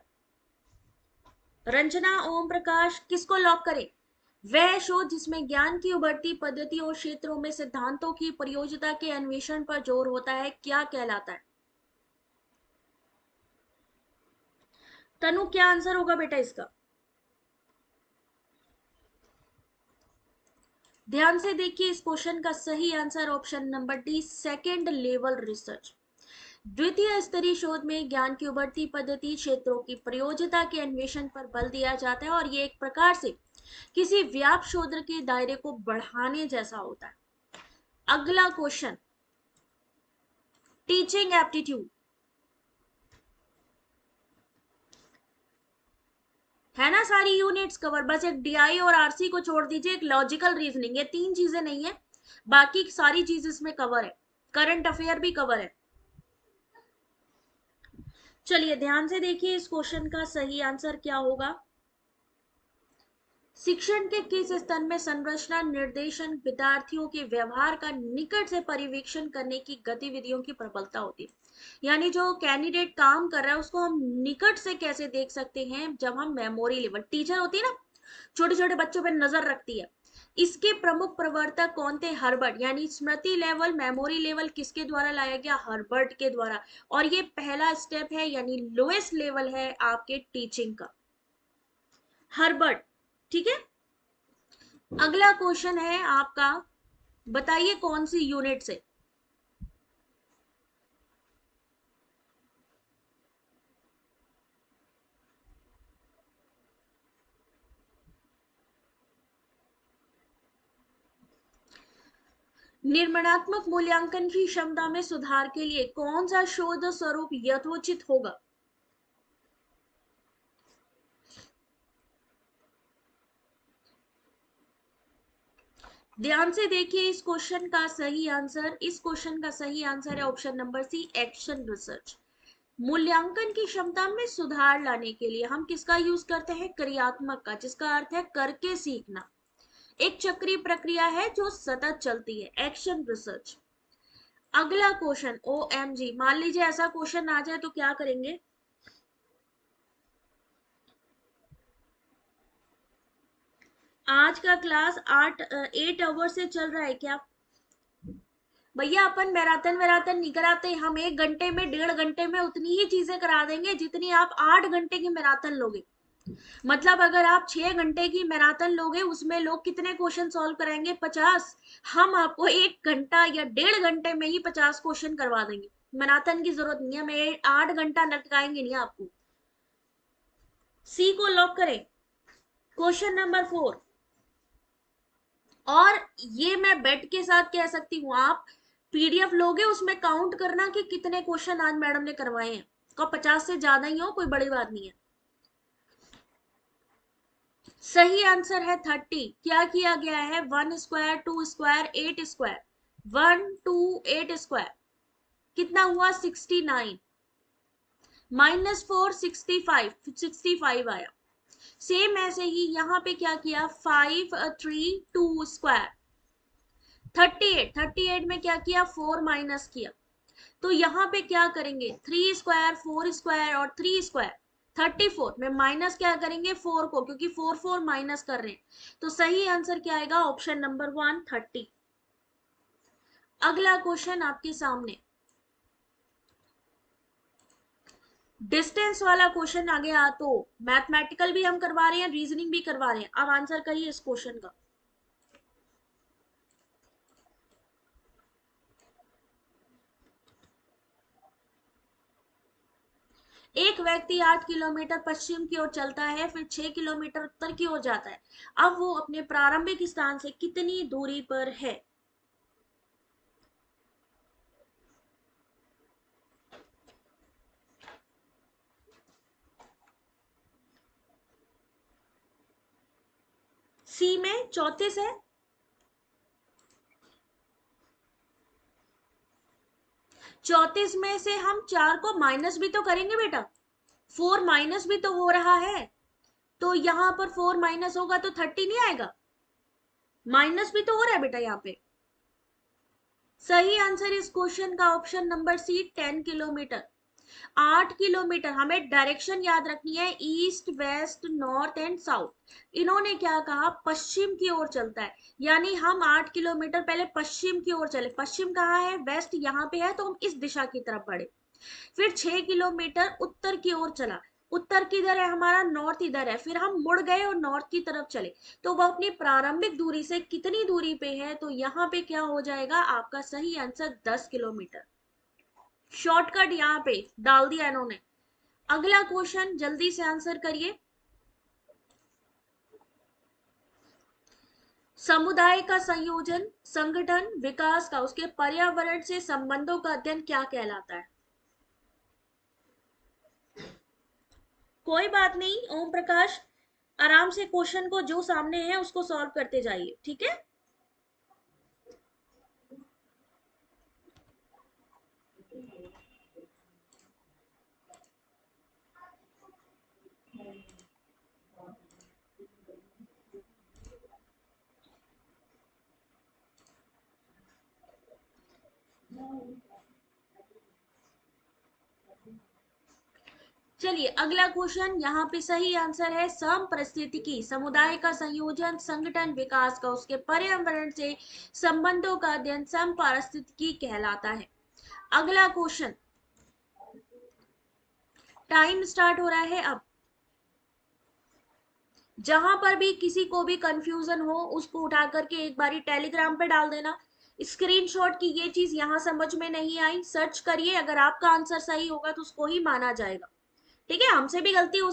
रंजना, ओम प्रकाश, किसको लॉक करें? वह शोध जिसमें ज्ञान की उभरती पद्धति और क्षेत्रों में सिद्धांतों की प्रयोज्यता के अन्वेषण पर जोर होता है, क्या कहलाता है? तनु, क्या आंसर होगा बेटा इसका? ध्यान से देखिए, इस क्वेश्चन का सही answer option number D, second level research. द्वितीय स्तरीय शोध में ज्ञान की उभरती पद्धति क्षेत्रों की प्रयोज्यता के अन्वेषण पर बल दिया जाता है और ये एक प्रकार से किसी व्याप्त शोध के दायरे को बढ़ाने जैसा होता है। अगला क्वेश्चन, टीचिंग एप्टीट्यूड है ना, सारी यूनिट्स कवर, बस एक डीआई और आरसी को छोड़ दीजिए, एक लॉजिकल रीजनिंग, ये तीन चीजें नहीं है, बाकी सारी चीज इसमें कवर है, करंट अफेयर भी कवर है। चलिए ध्यान से देखिए, इस क्वेश्चन का सही आंसर क्या होगा। शिक्षण के किस स्तर में संरचना निर्देशन विद्यार्थियों के व्यवहार का निकट से पर्यवेक्षण करने की गतिविधियों की प्रबलता होती है, यानी जो कैंडिडेट काम कर रहा है उसको हम निकट से कैसे देख सकते हैं, जब हम मेमोरी लेवल, टीचर होती है ना, छोटे छोटे बच्चों पर नजर रखती है, इसके प्रमुख प्रवर्तक कौन थे? हर्बर्ट, यानी स्मृति लेवल, मेमोरी लेवल किसके द्वारा लाया गया? हर्बर्ट के द्वारा। और ये पहला स्टेप है, यानी लोएस्ट लेवल है आपके टीचिंग का, हर्बर्ट। ठीक है, अगला क्वेश्चन है आपका, बताइए कौन सी यूनिट से? निर्माणात्मक मूल्यांकन की क्षमता में सुधार के लिए कौन सा शोध स्वरूप यथोचित होगा? ध्यान से देखिए, इस क्वेश्चन का सही आंसर, इस क्वेश्चन का सही आंसर है option number C, action research. मूल्यांकन की क्षमता में सुधार लाने के लिए हम किसका यूज करते हैं? क्रियात्मक का, जिसका अर्थ है करके सीखना, एक चक्रीय प्रक्रिया है जो सतत चलती है, एक्शन रिसर्च। अगला क्वेश्चन, OMG, मान लीजिए ऐसा क्वेश्चन आ जाए तो क्या करेंगे? आज का क्लास 8 आवर से चल रहा है क्या? भैया अपन मैराथन वैराथन नहीं कराते, हम 1 घंटे में 1.5 घंटे में उतनी ही चीजें करा देंगे जितनी आप 8 घंटे की मैराथन लोगे। मतलब अगर आप 6 घंटे की मैराथन लोगे, उसमें लोग कितने क्वेश्चन सॉल्व कराएंगे? 50। हम आपको 1 घंटा या 1.5 घंटे में ही 50 क्वेश्चन करवा देंगे, मैराथन की जरूरत नहीं है, हमें 8 घंटा लटकाएंगे नहीं आपको। सी को लॉक करें, क्वेश्चन नंबर 4। और ये मैं बेट के साथ कह सकती हूँ, आप पीडीएफ लोगे, उसमें काउंट करना कि कितने क्वेश्चन आज मैडम ने करवाए हैं, को 50 से ज्यादा ही हो, कोई बड़ी बात नहीं है। सही आंसर है 30। क्या किया गया है? 1 स्क्वायर, 2 स्क्वायर, 8 स्क्वायर, 1 2 8 स्क्वायर, कितना हुआ? 69, -4 65, 65 आया। सेम ऐसे ही यहाँ पे क्या किया? 5 3 2 स्क्वायर, 38, 38 में क्या किया? 4 माइनस किया। तो यहाँ पे क्या करेंगे? 3 स्क्वायर, 4 स्क्वायर और 3 स्क्वायर, 34 में माइनस क्या करेंगे? 4 को, क्योंकि 4 4 माइनस कर रहे हैं। तो सही आंसर क्या आएगा? Option number 1, 30। अगला क्वेश्चन आपके सामने, डिस्टेंस वाला क्वेश्चन आ गया, तो मैथमेटिकल भी हम करवा रहे हैं, रीजनिंग भी करवा रहे हैं। अब आंसर करिए इस क्वेश्चन का। एक व्यक्ति 8 किलोमीटर पश्चिम की ओर चलता है, फिर 6 किलोमीटर उत्तर की ओर जाता है। अब वो अपने प्रारंभिक स्थान से कितनी दूरी पर है? सी में 34 है, 34 में से हम 4 को माइनस भी तो करेंगे बेटा, 4 माइनस भी तो हो रहा है, तो यहां पर 4 माइनस होगा तो 30 नहीं आएगा, माइनस भी तो हो रहा है बेटा यहाँ पे। सही आंसर इस क्वेश्चन का option number C, 10 kilometre. 8 kilometre, हमें डायरेक्शन याद रखनी है, east west north and south. इन्होंने क्या कहा, पश्चिम की ओर चलता है, यानी हम 8 किलोमीटर पहले पश्चिम की ओर चले। पश्चिम कहाँ है, वेस्ट यहाँ पे है, तो हम इस दिशा की तरफ बढ़े। फिर 6 किलोमीटर उत्तर की ओर चला, उत्तर किधर है हमारा, नॉर्थ इधर है, फिर हम मुड़ गए और नॉर्थ की तरफ चले। तो वो अपनी प्रारंभिक दूरी से कितनी दूरी पे है, तो यहाँ पे क्या हो जाएगा आपका सही आंसर 10 किलोमीटर। शॉर्टकट यहाँ पे डाल दिया इन्होंने। अगला क्वेश्चन जल्दी से आंसर करिए। समुदाय का संयोजन, संगठन, विकास का, उसके पर्यावरण से संबंधों का अध्ययन क्या कहलाता है? कोई बात नहीं ओम प्रकाश, आराम से क्वेश्चन को जो सामने है उसको सॉल्व करते जाइए, ठीक है। चलिए अगला क्वेश्चन, यहाँ पे सही आंसर है सम परिस्थितिकी, समुदाय का संयोजन, संगठन, विकास का, उसके पर्यावरण से संबंधों का अध्ययन सम परिस्थितिकी कहलाता है। अगला क्वेश्चन, टाइम स्टार्ट हो रहा है अब। जहां पर भी किसी को भी कंफ्यूजन हो उसको उठा करके एक बारी टेलीग्राम पे डाल देना स्क्रीनशॉट की, ये चीज यहां समझ में नहीं आई सर्च करिए, अगर आपका आंसर सही होगा तो उसको ही माना जाएगा। ठीक है, हमसे भी गलती हो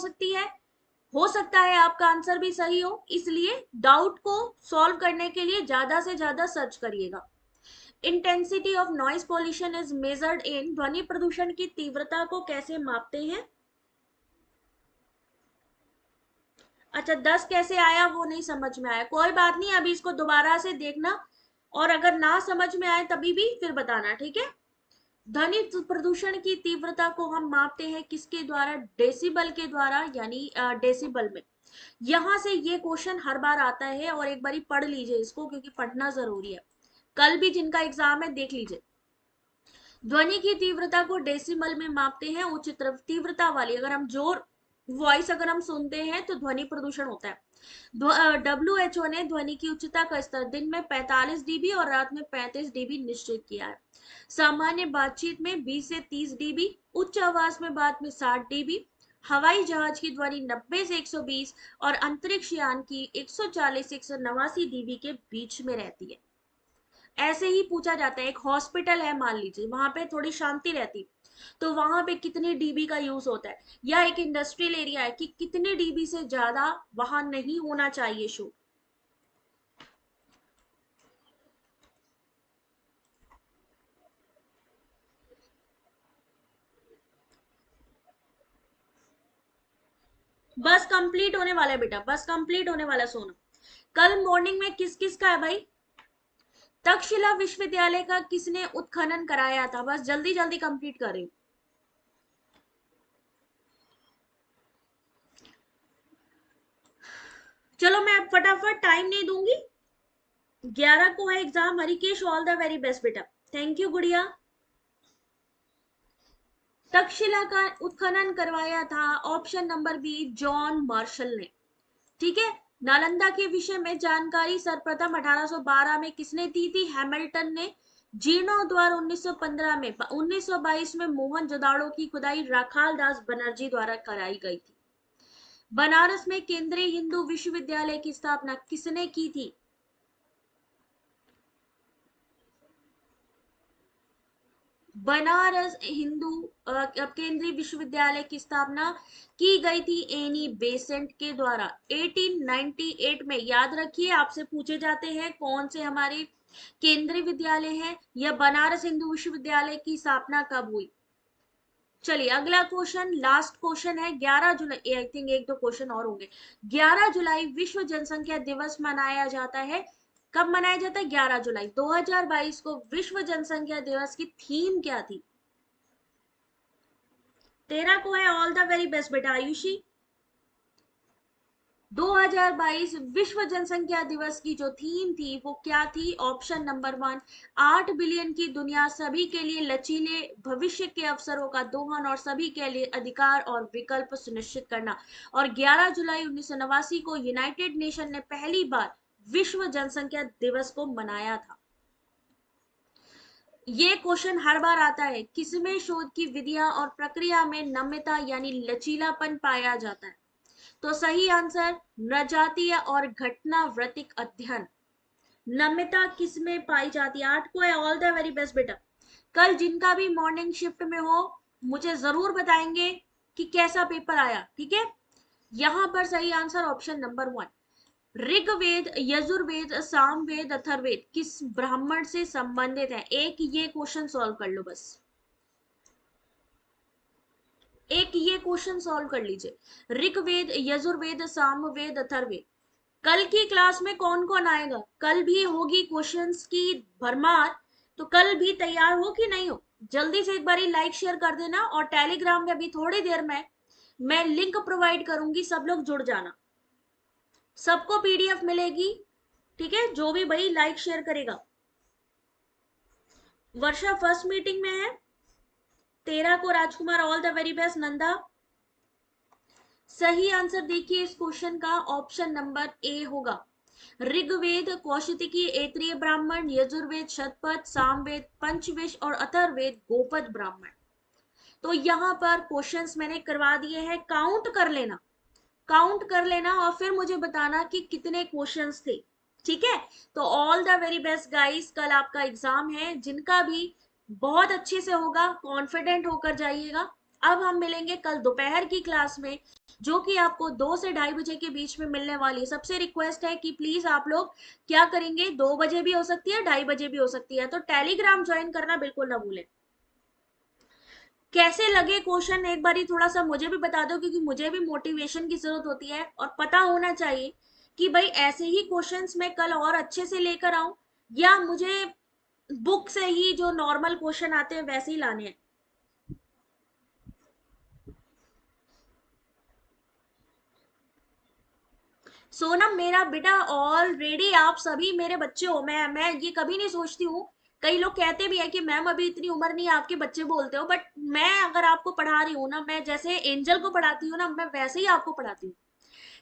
सकता है आपका आंसर भी सही हो, इसलिए डाउट को सॉल्व करने के लिए ज्यादा से ज्यादा सर्च करिएगा। Intensity of noise pollution is measured in, ध्वनि प्रदूषण की तीव्रता को कैसे मापते हैं? अच्छा 10 कैसे आया वो नहीं समझ में आया, कोई बात नहीं, अभी इसको दोबारा से देखना, और अगर ना समझ में आए तभी भी फिर बताना, ठीक है। ध्वनि प्रदूषण की तीव्रता को हम मापते हैं किसके द्वारा, डेसिबल के द्वारा, यानी डेसिबल में। यहां से ये क्वेश्चन हर बार आता है, और एक बारी पढ़ लीजिए इसको क्योंकि पढ़ना जरूरी है, कल भी जिनका एग्जाम है देख लीजिए। ध्वनि की तीव्रता को डेसिमल में मापते हैं, उच्च तीव्रता वाली, अगर हम जोर वॉइस अगर हम सुनते हैं तो ध्वनि प्रदूषण होता है। WHO ने ध्वनि की उच्चता का स्तर दिन में 45 डीबी और रात में 35 डीबी निश्चित किया है। सामान्य बातचीत में 20 से 30 डीबी, उच्च आवाज में बात में 60 डीबी, हवाई जहाज की ध्वनि 90 से 120 और अंतरिक्ष यान की 140 से 189 डीबी के बीच में रहती है। ऐसे ही पूछा जाता है, एक हॉस्पिटल है मान लीजिए, वहां पे थोड़ी शांति रहती, तो वहां पे कितने डीबी का यूज होता है, या एक इंडस्ट्रियल एरिया है कि कितने डीबी से ज्यादा वहां नहीं होना चाहिए शो। बस कंप्लीट होने वाला है बेटा, बस कंप्लीट होने वाला, सोना। कल मॉर्निंग में किस किस का है भाई, तक्षशिला विश्वविद्यालय का किसने उत्खनन कराया था, बस जल्दी जल्दी कंप्लीट करें। चलो मैं अब फटाफट, टाइम नहीं दूंगी, 11 को है exam. Harikesh all the very best बेटा, थैंक यू गुड़िया। तक्षशिला का उत्खनन करवाया था, option number B, John Marshall ने। ठीक है, नालंदा के विषय में जानकारी सर्वप्रथम 1812 में किसने दी थी, हैमिल्टन ने। जीर्णोद्वार 1915 में, 1922 में मोहन जोदाड़ो की खुदाई राखाल दास बनर्जी द्वारा कराई गई थी। बनारस में केंद्रीय हिंदू विश्वविद्यालय की स्थापना किसने की थी? बनारस हिंदू केंद्रीय विश्वविद्यालय की स्थापना की गई थी एनी बेसेंट के द्वारा 1898 में। याद रखिए, आपसे पूछे जाते हैं कौन से हमारे केंद्रीय विद्यालय हैं, या बनारस हिंदू विश्वविद्यालय की स्थापना कब हुई। चलिए अगला क्वेश्चन, लास्ट क्वेश्चन है। 11 जुलाई, आई थिंक एक दो क्वेश्चन और होंगे। 11 जुलाई विश्व जनसंख्या दिवस मनाया जाता है, कब मनाया जाता है, 11 जुलाई 2022 को विश्व जनसंख्या दिवस की थीम क्या थी? 13 को है, ऑल द वेरी बेस्ट बेटा आयुषी। 2022 विश्व जनसंख्या दिवस की जो थीम थी वो क्या थी? ऑप्शन नंबर 1, 8 बिलियन की दुनिया, सभी के लिए लचीले भविष्य के अवसरों का दोहन और सभी के लिए अधिकार और विकल्प सुनिश्चित करना। और 11 जुलाई 1989 को यूनाइटेड नेशन ने पहली बार विश्व जनसंख्या दिवस को मनाया था। ये क्वेश्चन हर बार आता है, किसमें शोध की विधियां और प्रक्रिया में नम्यता यानी लचीलापन पाया जाता है? तो सही आंसर नृजातीय और घटनावृत्तिक अध्ययन। नम्यता किसमें पाई जाती है? 8 को है। ऑल द वेरी बेस्ट बेटा। कल जिनका भी मॉर्निंग शिफ्ट में हो मुझे जरूर बताएंगे कि कैसा पेपर आया, ठीक है? यहां पर सही answer option number 1, Rigveda, Yajurveda, Samaveda, Atharvaveda किस ब्राह्मण से संबंधित है? एक ये क्वेश्चन सॉल्व कर लो बस, एक ये क्वेश्चन सॉल्व कर लीजिए। ऋग्वेद, यजुर्वेद, सामवेद, अथर्ववेद। कल की क्लास में कौन कौन आएगा? कल भी होगी क्वेश्चंस की भरमार, तो कल भी तैयार हो कि नहीं हो? जल्दी से एक बारी लाइक शेयर कर देना, और टेलीग्राम में अभी थोड़ी देर में मैं लिंक प्रोवाइड करूंगी, सब लोग जुड़ जाना, सबको पीडीएफ मिलेगी, ठीक है? जो भी भाई लाइक शेयर करेगा। वर्षा फर्स्ट मीटिंग में है, 13 को Rajkumar, all the very best. Nanda, सही आंसर देखिए इस क्वेश्चन का ऑप्शन नंबर ए होगा। ऋग्वेद कौशिकी ऐत्रीय ब्राह्मण, यजुर्वेद शतपथ, सामवेद पंचविश और अथर्ववेद गोपद ब्राह्मण। तो यहाँ पर क्वेश्चंस मैंने करवा दिए हैं, काउंट कर लेना, काउंट कर लेना और फिर मुझे बताना कि कितने क्वेश्चंस थे, ठीक है? तो all the very best guys, कल आपका एग्जाम है, जिनका भी बहुत अच्छे से होगा, कॉन्फिडेंट होकर जाइएगा। अब हम मिलेंगे कल दोपहर की क्लास में, जो कि आपको 2 से 2:30 बजे के बीच में मिलने वाली है। सबसे रिक्वेस्ट है कि प्लीज आप लोग क्या करेंगे, 2 बजे भी हो सकती है, 2:30 बजे भी हो सकती है, तो टेलीग्राम ज्वाइन करना बिल्कुल ना भूलें। कैसे लगे क्वेश्चन एक बारी थोड़ा सा मुझे भी बता दो, क्योंकि मुझे भी मोटिवेशन की जरूरत होती है, और पता होना चाहिए कि भाई ऐसे ही क्वेश्चंस मैं कल और अच्छे से लेकर आऊं, या मुझे बुक से ही जो नॉर्मल क्वेश्चन आते हैं वैसे ही लाने हैं। सोनम मेरा बेटा, ऑलरेडी आप सभी मेरे बच्चे हो, मैं ये कभी नहीं सोचती हूँ। कई लोग कहते भी है कि मैम अभी इतनी उम्र नहीं है, आपके बच्चे बोलते हो, बट मैं अगर आपको पढ़ा रही हूँ ना, मैं जैसे एंजल को पढ़ाती हूँ ना, मैं वैसे ही आपको पढ़ाती हूँ।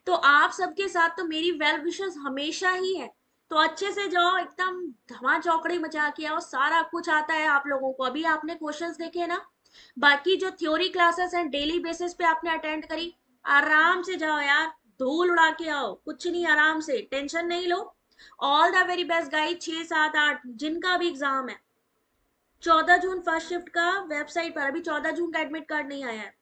तो आप सबके साथ तो मेरी वेल विशेस हमेशा ही है। तो अच्छे से जाओ, एकदम धमा चौकड़ी मचा के आओ, सारा कुछ आता है आप लोगों को। अभी आपने क्वेश्चंस देखे ना, बाकी जो थ्योरी क्लासेस हैं डेली बेसिस पे आपने अटेंड करी, आराम से जाओ यार, धूल उड़ा के आओ, कुछ नहीं, आराम से, टेंशन नहीं लो। All the very best guide. 6, 7, 8 जिनका भी एग्जाम है, 14 जून फर्स्ट शिफ्ट का वेबसाइट पर, अभी 14 जून का एडमिट कार्ड नहीं आया है,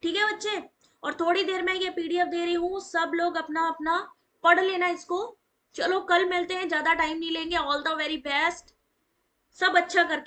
ठीक है बच्चे? और थोड़ी देर में ये पीडीएफ दे रही हूँ, सब लोग अपना अपना पढ़ लेना इसको। चलो कल मिलते हैं, ज्यादा टाइम नहीं लेंगे। ऑल द वेरी बेस्ट, सब अच्छा करके